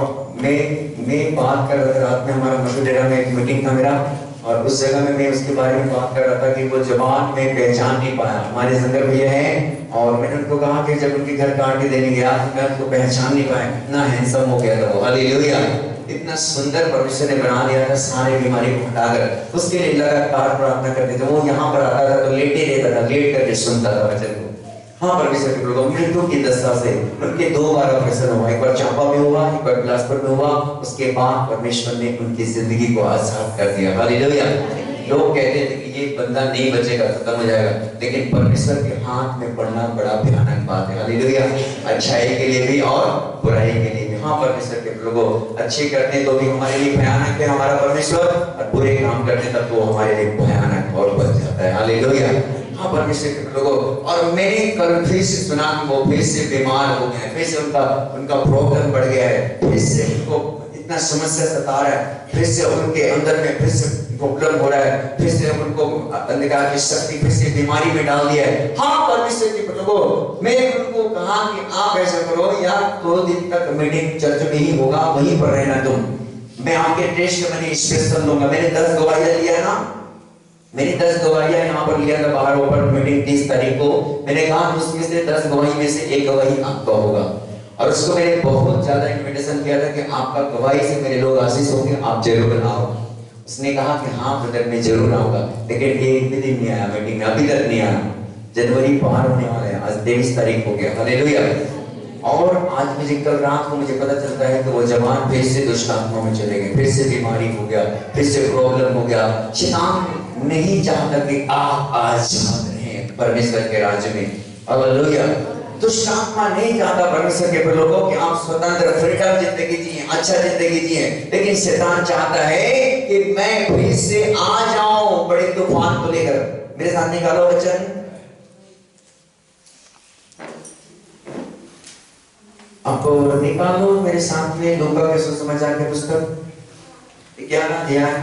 मैं बात कर रहा था रात में, हमारा मसूडेरा में एक मीटिंग था मेरा, और उस जगह में मैं उसके बारे में बात कर रहा था कि वो जवान में पहचान नहीं पाया। हमारे संगर भैया हैं और मैंने उनको कहा कि जब उनके घर कार्ड देने गया तो मैं उसको पहचान नहीं पाया। इतना हैंडसम हो गया था वो, हालेलुया। इतना सुंदर परमेश्वर ने बना दिया था, सारे बीमारी को हटाकर उसके लिए लगातार प्रार्थना करते थे। वो यहाँ पर आता था तो लेटे रहता था, लेट करके सुनता था वचन को। हाँ, परमेश्वर के लोगों, मृत्यु की दशा से उनके 2 बार ऑपरेशन हुआ, एक बार चांपा में हुआ, एक बार बिलासपुर में हुआ। उसके बाद परमेश्वर ने उनकी जिंदगी को आजाद कर दिया, हालेलुया। लोग कहते थे कि ये बंदा नहीं बचेगा, खत्म हो जाएगा, लेकिन परमेश्वर के हाथ में पड़ना बड़ा भयानक बात है, हालेलुया। अच्छाई के लिए भी और बुराई के लिए भी। हाँ, परमेश्वर के लोगों, अच्छे करते तो भी हमारे लिए भयानक है हमारा परमेश्वर, और बुरे काम करते तब तो हमारे लिए भयानक और बच जाता है, हालेलुया। हाँ, परमेश्वर के लोगों, और मैंने कल फिर से सुना कि वो फिर से बीमार हो गए, फिर से उनका प्रॉब्लम बढ़ गया है, फिर से उनको इतना समस्या सता रहा है, फिर से उनके अंदर में फिर से प्रॉब्लम हो रहा है, फिर से उनको अंधकार की शक्ति फिर से बीमारी में डाल दिया है। हाँ, परमेश्वर के लोगों, मैंने उनको कहा कि आप ऐसा करो यार, 2 दिन तक मीटिंग चर्च में ही होगा, वहीं पर रहना तुम, मैं आपके टेस्ट मैंने स्पेशल लूंगा। मैंने 10 गवाहियां लिया ना, मैंने 10 गवाहियां यहाँ पर लिया था बाहर ऊपर मीटिंग 30 तारीख को। मैंने कहा उसमें से 10 गवाही में से 1 गवाही आपका होगा, और उसको मैंने बहुत ज्यादा इन्विटेशन किया था कि आपका गवाही से मेरे लोग आशीष होंगे, आप जरूर आओ। उसने कहा कि हाँ ब्रदर मैं जरूर आऊंगा, लेकिन एक भी दिन नहीं आया मीटिंग में, अभी तक नहीं आया। जनवरी पार होने वाला है, आज 23 तारीख हो गया, हालेलुया। और आज मुझे कल रात को मुझे पता चलता है कि वो जवान फिर से दुष्ट आत्मा में चले गए, फिर से बीमारी हो गया, फिर से प्रॉब्लम हो गया। शैतान नहीं चाहता कि आप आजाद रहें परमेश्वर के राज्य में, हालेलुया। दुष्ट आत्मा नहीं चाहता परमेश्वर के लोगों कि आप स्वतंत्र फ्रीडम जिंदगी जिए, अच्छा जिंदगी जिए, लेकिन शैतान चाहता है कि मैं फिर से आ जाऊं बड़े तूफान को लेकर। मेरे साथ निकालो वचन, आपको निकालो मेरे साथ में लूका के सुसमाचार के पुस्तक 11 अध्याय,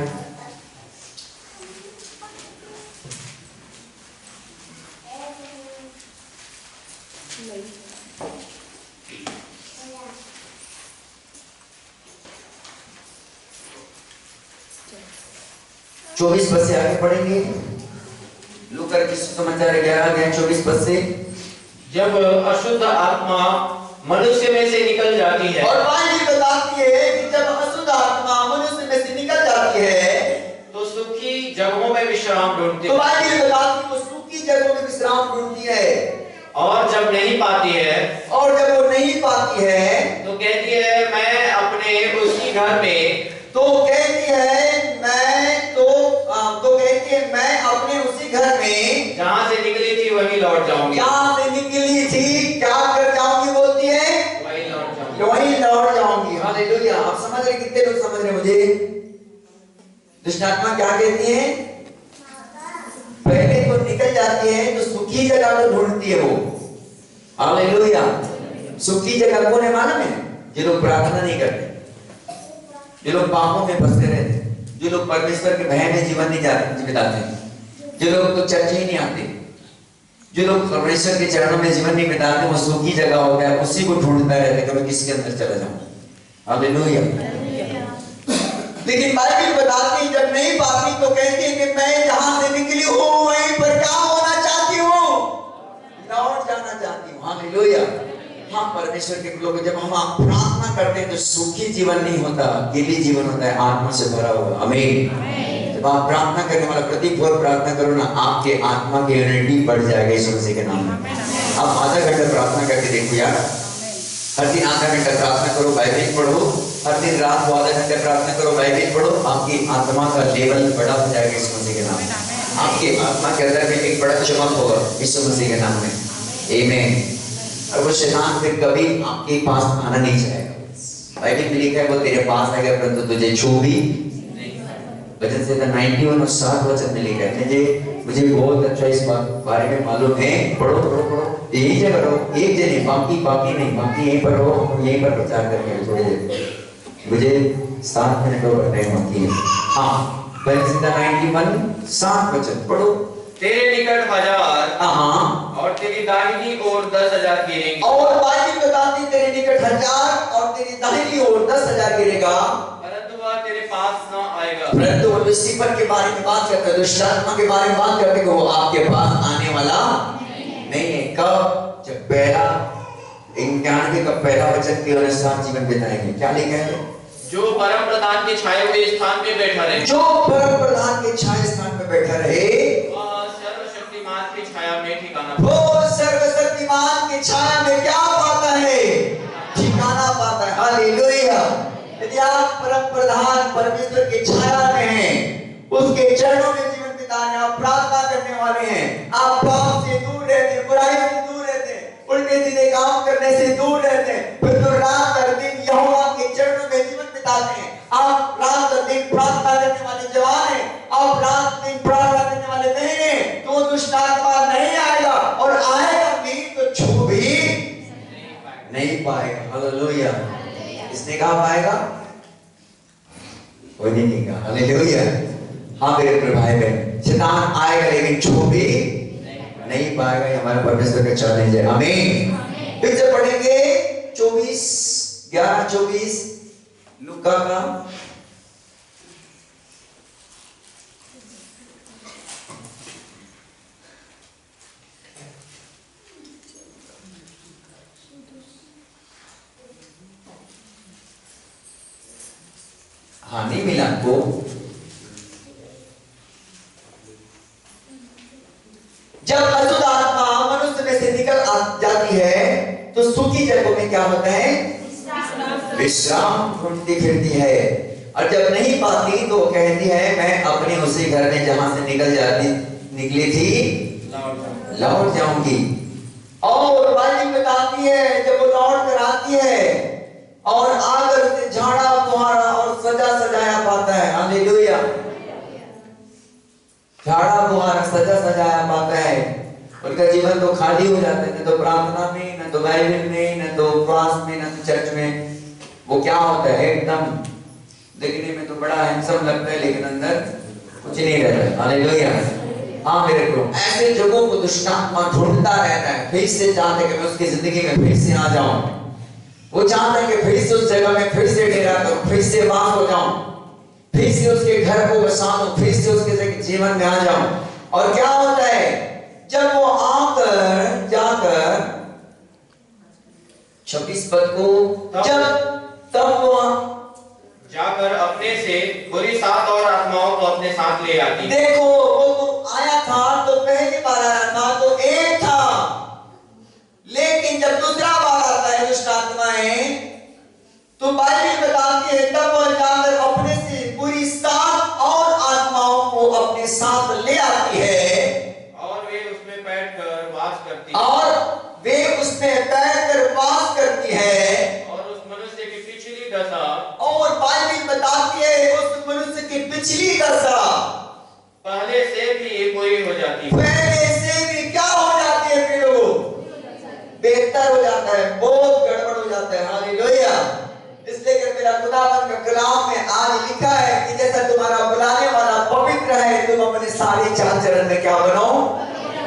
चौबीस पद से आगे पढ़ेंगे। लूका के सुसमाचार 11 अध्याय 24 पद से। जब अशुद्ध आत्मा मनुष्य में से निकल जाती है, और बाइबल बताती है कि जब अशुद्ध आत्मा मनुष्य में से निकल जाती है तो सूखी जगहों में विश्राम ढूंढती है। तो बाइबल बताती है वो सूखी जगहों में विश्राम ढूंढती है। और जब नहीं पाती है, और जब वो नहीं पाती है तो कहती है मैं अपने उसी घर में, तो कहती है मैं अपने उसी घर में जहाँ से निकली थी वही लौट जाऊंगी। जहाँ से निकली थी क्या कर जाऊंगी बोलती है, वही लौट जाऊंगी। वही लौट जाऊंगी। हालेलुया। आप समझ रहे, कितने लोग समझ रहे मुझे? दुष्ट आत्मा क्या कहती है? पहले तो निकल जाती है तो सुखी जगह को ढूंढती है वो। हालेलुया। सुखी जगह कौन है मालूम है? जो लोग प्रार्थना नहीं करते, जो लोग पापों में फंसते रहते, जो लोग परमेश्वर के भय में जीवन नहीं बिताते, जो लोग तो चर्च ही नहीं आते, जो लोग परमेश्वर के चरणों में जीवन नहीं बिताते, वो सुखी जगह होता है, उसी को ढूंढता रहता है कि मैं किसके अंदर चला जाऊं। हालेलुया। लेकिन बाइबल बताती है जब नहीं पाती तो कहती है कि मैं जहां से निकली हूं वहीं पर क्या होना चाहती हूं, लौट जाना चाहती हूं। हालेलुया। हाँ, परमेश्वर के लोग जब हम प्रार्थना करते हैं तो सुखी जीवन नहीं होता, अकेली जीवन होता है, आत्मा से भरा हुआ। आमीन। जब आप प्रार्थना करने वाला प्रति भोर प्रार्थना करो ना, आपके आत्मा की एनर्जी बढ़ जाएगा यीशु मसीह के नाम में। आप आधा घंटा प्रार्थना करके देखो यार, हर दिन आधा घंटा प्रार्थना करो, बाइबल पढ़ो, हर दिन रात को आधा घंटा प्रार्थना करो, बाइबल पढ़ो, आपकी आत्मा का लेवल बड़ा हो जाएगा यीशु मसीह के नाम में। आपके आत्मा के अंदर में एक बड़ा चमक होगा यीशु मसीह के नाम में। आमीन। और वो शैतान फिर कभी आपके पास आना नहीं चाहेगा। बाइबल में लिखा है वो तेरे पास आएगा परंतु तुझे छू भी नहीं। वचन से 91 और 7 वचन में लिखा है। मुझे बहुत अच्छा इस बारे में मालूम है। पढ़ो पढ़ो पढ़ो, यही जगह रहो, एक जने, बाकी नहीं, बाकी यहीं पर रहो, यहीं पर प्रचार करके थोड़ी देर। मुझे 7 मिनट और टाइम बाकी है। हाँ, वचन से 91 7 वचन पढ़ो। तेरे निकट 1000 हाँ, और तेरी दाहिनी ओर 10,000 गिरेंगे। और बाइबल बताती तेरे निकट 1000 और तेरी दाहिनी ओर 10,000 गिरेगा, परंतु वह तेरे पास न आएगा। परंतु वो लूसीफर के बारे में बात करते हैं, दुष्ट आत्मा के बारे में बात करते हैं कि वो आपके पास आने वाला नहीं है। कब? जब पहला 91 का पहला वचन के अनुसार जीवन बिताएंगे। क्या लिखा है? जो परम प्रधान के छाए हुए स्थान में बैठा रहे, जो परम प्रधान के छाए स्थान में बैठा रहे, वह सर्वशक्तिमान की छाया में ठिकाना, वो सर्वशक्तिमान की छाया में क्या पाता है? ठिकाना पाता है। हालेलुया। यदि आप परम प्रधान परमेश्वर की छाया में हैं, उसके चरणों में जीवन बिताने, आप प्रार्थना करने वाले हैं, आप पाप से दूर रहते हैं, बुराई से दूर रहते हैं, उल्टे सीधे काम करने से दूर रहते हैं, फिर तो रात और दिन यहोवा के चरणों में जीवन बिताते हैं, आप रात और दिन प्रार्थना करने वाले जवान हैं, आप रात दिन प्रार्थना करने वाले बहन हैं, तो दुष्ट आत्मा नहीं आएगा, और आएगा भी तो छू भी नहीं पाएगा। हालेलुया। किसने कहा पाएगा? कोई नहीं कहा। हालेलुया। हाँ मेरे प्रिय भाई बहन, शैतान आएगा लेकिन छू भी नहीं पाएगा। ये हमारे परमेश्वर का चैलेंज है। आमीन। फिर से पढ़ेंगे 11:24 लूका का। हाँ, नहीं मिला आपको? जब अशुद्ध आत्मा मनुष्य में से निकल जाती है तो सूखी जगहों में क्या होता है? विश्राम ढूंढती फिरती है, और जब नहीं पाती तो कहती है मैं अपने उसी घर में जहां से निकली थी लौट जाऊंगी। और बाइबल बताती है जब वो लौट कर आती है और आकर उसे झाड़ा फुहारा और सजाया पाता है। हालेलुया। झाड़ा फुहारा सजाया पाता है, उनका जीवन तो खाली हो जाता है, न तो प्रार्थना में, न तो बाइबल में, न तो उपवास में, न तो चर्च में। वो क्या होता है? एकदम देखने में तो बड़ा हैंडसम लगता है लेकिन अंदर कुछ नहीं रहता। हालेलुया। हाँ मेरे को ऐसे जगहों को दुष्ट आत्मा ढूंढता रहता है, फिर से चाहता है कि मैं उसकी जिंदगी में फिर से आ जाऊं। वो चाहता है कि फिर से उस जगह में फिर से डेरा करूं, फिर से वास हो जाऊं, फिर से उसके घर को बसा लूं, फिर से उसके जीवन में आ जाऊं। और क्या होता है? जब वो आकर जाकर 26 पद को तब वो जाकर अपने से बुरी 7 और आत्माओं को अपने साथ ले आती। देखो, वो तो आया था तो पहली बार आया था तो एक था, लेकिन जब दूसरा बार आता है दुष्ट आत्माएं, तो बाइबल बताती है तब वह जाकर अपने से पूरी 7 और आत्माओं को अपने साथ ले आती है और वे उसमें बैठकर वास करती है। और वे उसमें बैठकर वास करती है। और उस मनुष्य की पिछली दशा, और बाइबल बताती है उस मनुष्य की पिछली दशा पहले से भी बुरी हो जाती है। पहले से भी क्या हो जाती है प्रियो? बेहतर हो जाता है, बहुत गड़बड़ हो जाता है। हालेलुया। इसलिए कि मेरा खुदावन का कलाम में आज लिखा है कि जैसा तुम्हारा बुलाने वाला पवित्र है, तुम अपने सारे चाल चलन में क्या बनो?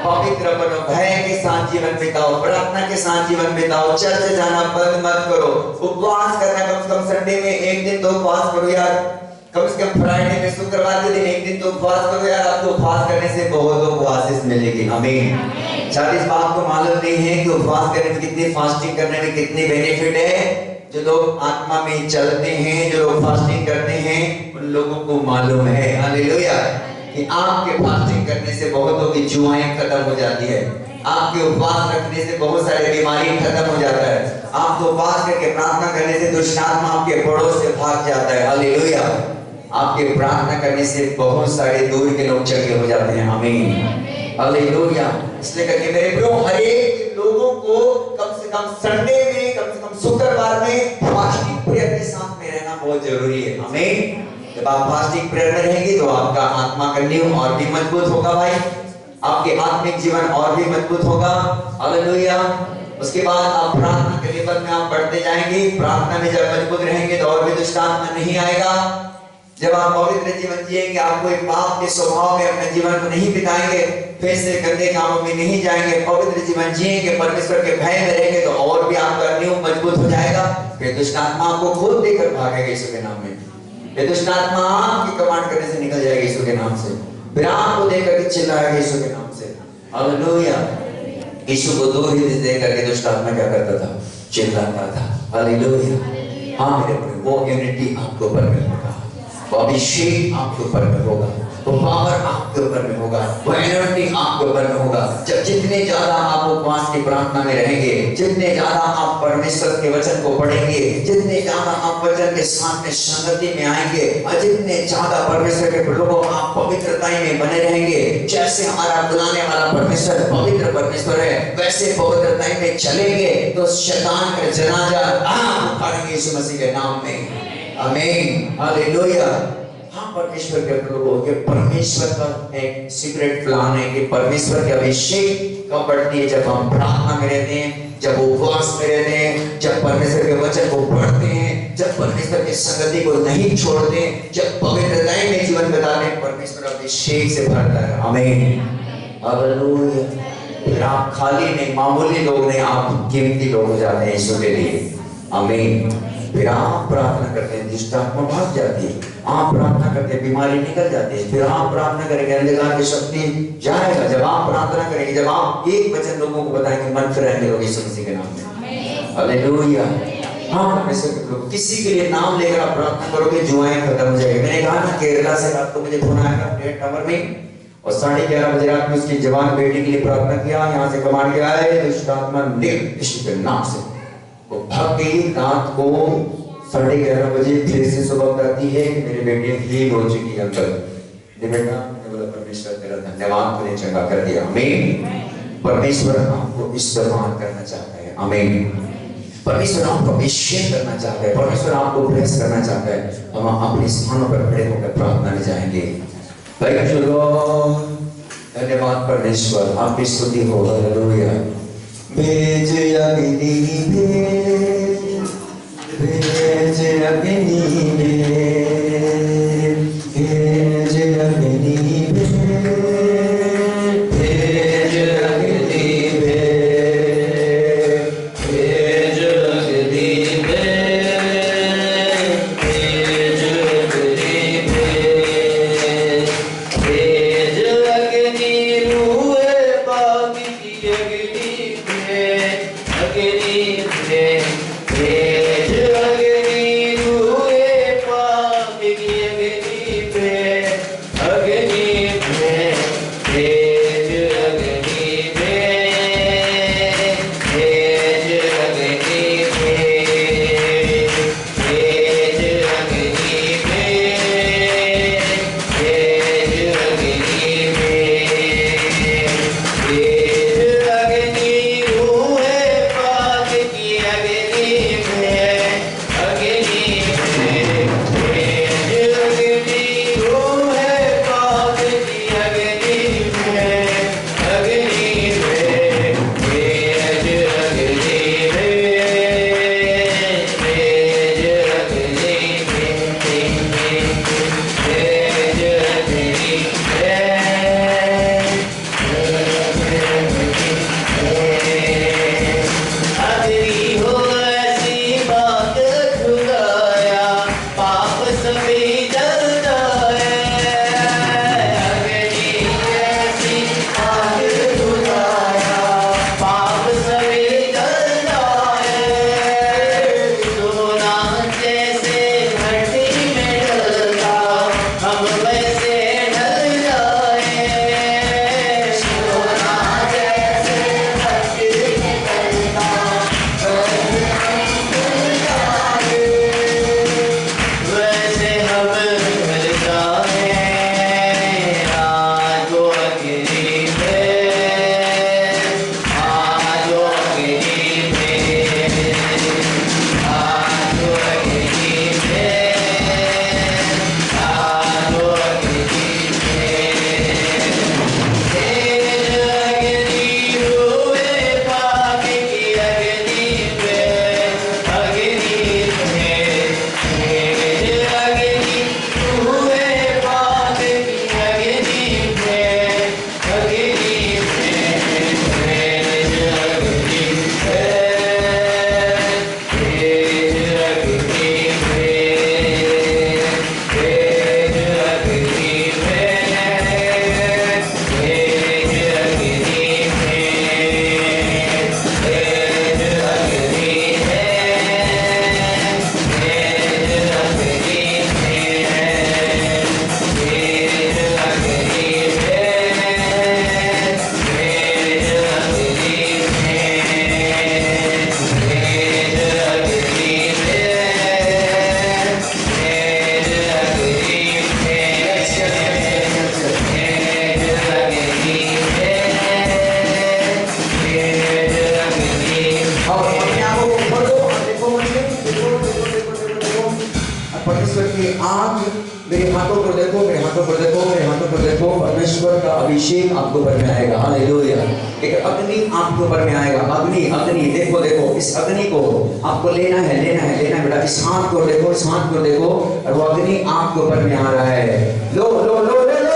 पवित्र बनो। भय के साथ जीवन बिताओ, प्रार्थना के साथ जीवन बिताओ, चर्च जाना बंद मत करो, उपवास करना कम से कम संडे में एक दिन तो उपवास करो यार, कम से कम फ्राइडे में शुक्रवार के दिन एक दिन तो उपवास करो यार। आपको उपवास करने से बहुत लोग आशीष मिलेगी। आमीन। शायद इस बात को मालूम नहीं है कि उपवास करने में कितनी, फास्टिंग करने में कितनी बेनिफिट है। जो लोग आत्मा में चलते हैं, जो लोग फास्टिंग करते हैं, उन लोगों को मालूम है हालेलुया कि आपके फास्टिंग करने से बहुतों की जुआएं खत्म हो जाती है। आपके उपवास रखने से बहुत सारे बीमारी खत्म हो जाता है। आप उपवास करके प्रार्थना करने से दुष्ट आत्मा आपके पड़ोस से भाग जाता है। हालेलुया। आपके प्रार्थना करने से बहुत सारे दूर के लोग चले हो जाते हैं। आमीन। हालेलुया। इसलिए करके मेरे प्रियो, हर एक लोगों को कम से कम संडे में, कम से कम शुक्रवार में फास्टिंग प्रेयर के साथ में रहना बहुत जरूरी है। आमीन। जब आप फास्टिंग प्रेयर में रहेंगे तो आपका आत्मा का नींव और भी मजबूत होगा भाई, आपके आत्मिक जीवन और भी मजबूत होगा। हालेलुया। उसके बाद आप प्रार्थना के लेवल में आप बढ़ते जाएंगे। प्रार्थना में जब मजबूत रहेंगे तो और भी दुष्ट आत्मा नहीं आएगा। जब आप पवित्र जीवन जिएंगे, आप कोई पाप के स्वभाव में अपने जीवन को नहीं बिताएंगे, फिर से गंदे कामों में नहीं जाएंगे, पवित्र जीवन जिएंगे, परमेश्वर के भय में रहेंगे, तो और भी आपका नींव मजबूत हो जाएगा। फिर दुष्ट आत्मा आपको खुद देकर भागेगा यीशु के नाम में। फिर दुष्ट आत्मा आपकी कमांड करने से निकल जाएगी यीशु के नाम से। फिर आपको देकर के चिल्लाएगा यीशु के नाम से। हालेलुया। यीशु को दूर ही देख करके दुष्ट आत्मा क्या करता था? चिल्लाता था। हालेलुया। हाँ मेरे भाई, वो यूनिटी आपके ऊपर में होगा, वो अभिषेक आपके ऊपर में होगा, वो पावर आपके ऊपर में होगा, वो एनर्जी आपके ऊपर में होगा। जब जितने ज्यादा आप उपवास की प्रार्थना में रहेंगे, जितने ज्यादा आप परमेश्वर के वचन को पढ़ेंगे, जितने ज्यादा आप वचन के साथ में संगति में आएंगे, और जितने ज्यादा परमेश्वर के लोगों आप पवित्रता में बने रहेंगे, जैसे हमारा बुलाने वाला परमेश्वर पवित्र परमेश्वर है, वैसे पवित्रता में चलेंगे तो शैतान का जनाजा आप उठाएंगे यीशु मसीह के नाम में। आमीन। हालेलुया। हाँ, परमेश्वर के लोगों के परमेश्वर का एक सीक्रेट प्लान है कि परमेश्वर के अभिषेक कब बढ़ती है? जब हम प्रार्थना में रहते हैं, जब उपवास में रहते हैं, जब परमेश्वर के वचन को पढ़ते हैं, जब परमेश्वर की संगति को नहीं छोड़ते, जब पवित्रता में जीवन बिताते हैं, परमेश्वर अभिषेक से भरता है। आमीन। हालेलुया। फिर आप खाली नहीं, मामूली लोग नहीं, आप कीमती लोग हो जाते हैं यीशु के लिए। आमीन। फिर आप प्रार्थना करते हैं, दुष्ट आत्मा भाग जाती है। आप प्रार्थना करते हैं, बीमारी निकल जाती है। फिर आप प्रार्थना करेंगे, अंधकार की शक्ति जाएगा। जब आप प्रार्थना करेंगे, जब आप एक वचन लोगों को बताएंगे, मन से रहने लोगे यीशु मसीह के नाम में। हालेलुया। हाँ, किसी के लिए नाम लेकर आप प्रार्थना करोगे, जुआएं खत्म हो जाएगी। मैंने कहा ना, केरला से रात को मुझे फोन आया प्लेट नंबर में, और 11:30 बजे रात में उसकी जवान बेटी के लिए प्रार्थना किया। यहाँ से कमांड किया है, दुष्ट आत्मा निकल यीशु के नाम से। वो भाग गई। रात को 11:30 बजे फिर से सुबह बताती है कि मेरी बेटी हील हो चुकी है अंकल। बेटा, मैंने बोला परमेश्वर तेरा धन्यवाद, तूने चंगा कर दिया। आमीन। परमेश्वर आपको इस्तेमाल करना चाहता है। आमीन। परमेश्वर आपको अभिषेक करना चाहता है, परमेश्वर आपको ब्लेस करना चाहता है। हम अपने स्थानों पर खड़े होकर प्रार्थना में जाएंगे। Thank you Lord. धन्यवाद परमेश्वर, आपकी स्तुति हो। हालेलुया। भेज अग्नि भेज, भेज अग्नि भेज, भेज अग्नि भेज, भेज अग्नि भेज, भेज अग्नि भेज, भेज अग्नि भेज, भेज अग्नि रूए पानी की अग्नि अग्नि भेज, भेज अग्नि रूए पाप की अग्नि भेज, अग्नि परमेश्वर की आग मेरे हाथों पर देखो, मेरे हाथों पर देखो, मेरे हाथों पर देखो। परमेश्वर का अभिषेक आपके ऊपर में आएगा। हालेलुया। एक अग्नि आपके ऊपर में आएगा। अग्नि, अग्नि देखो, देखो इस अग्नि को आपको लेना है, लेना है, लेना है बेटा। इस हाथ को देखो, इस हाथ को देखो, और वो अग्नि आपके ऊपर में आ रहा है। लो लो लो ले लो,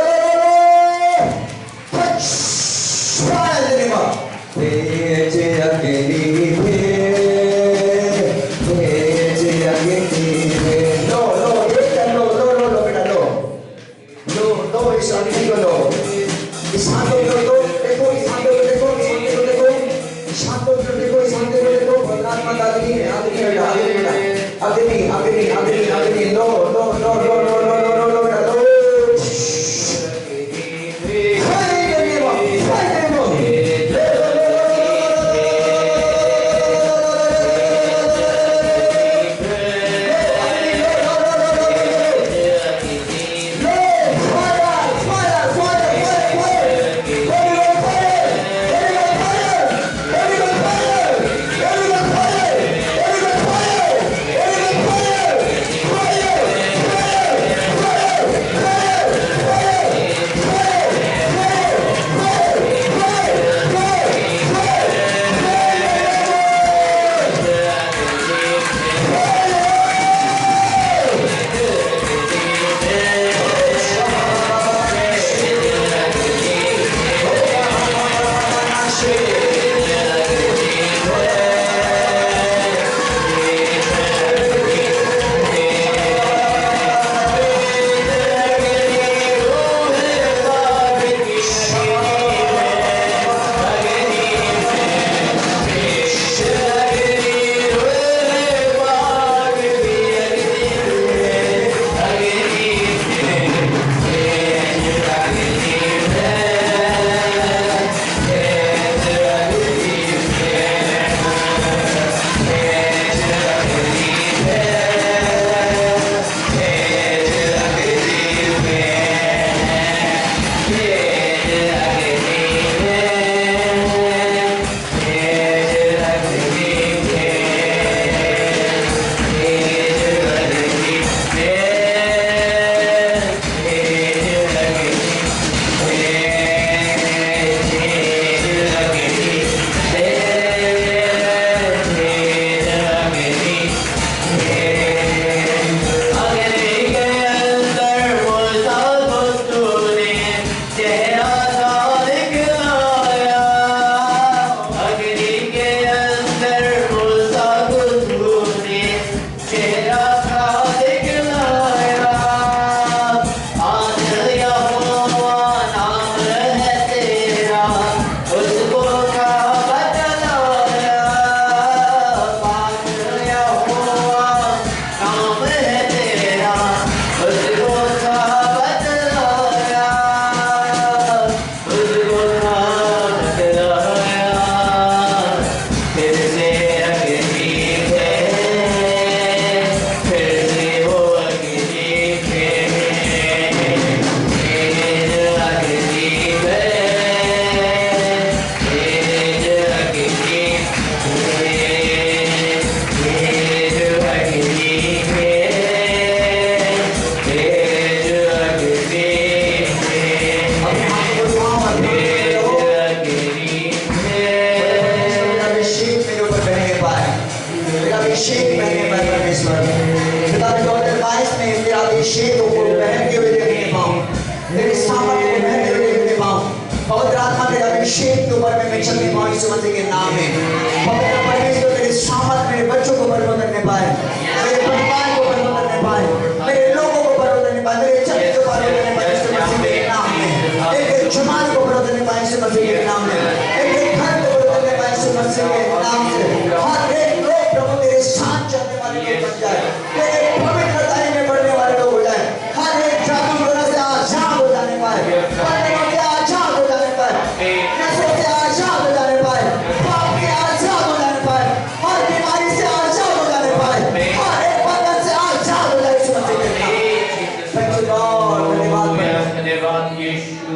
तेज अग्नि इस अग्नि को लो, इस हाथों को लो, देखो इस हाथों को देखो, इस हाथों को देखो, इस हाथों को देखो, इस हाथों को देखो। परमात्मा अग्नि है, अग्नि बेटा, अग्नि, अग्नि, अग्नि, अग्नि, लो लो लो लो लो लो लो लो बेटा, लो।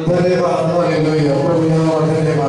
धन्यवाद, हालेलुया। प्रभु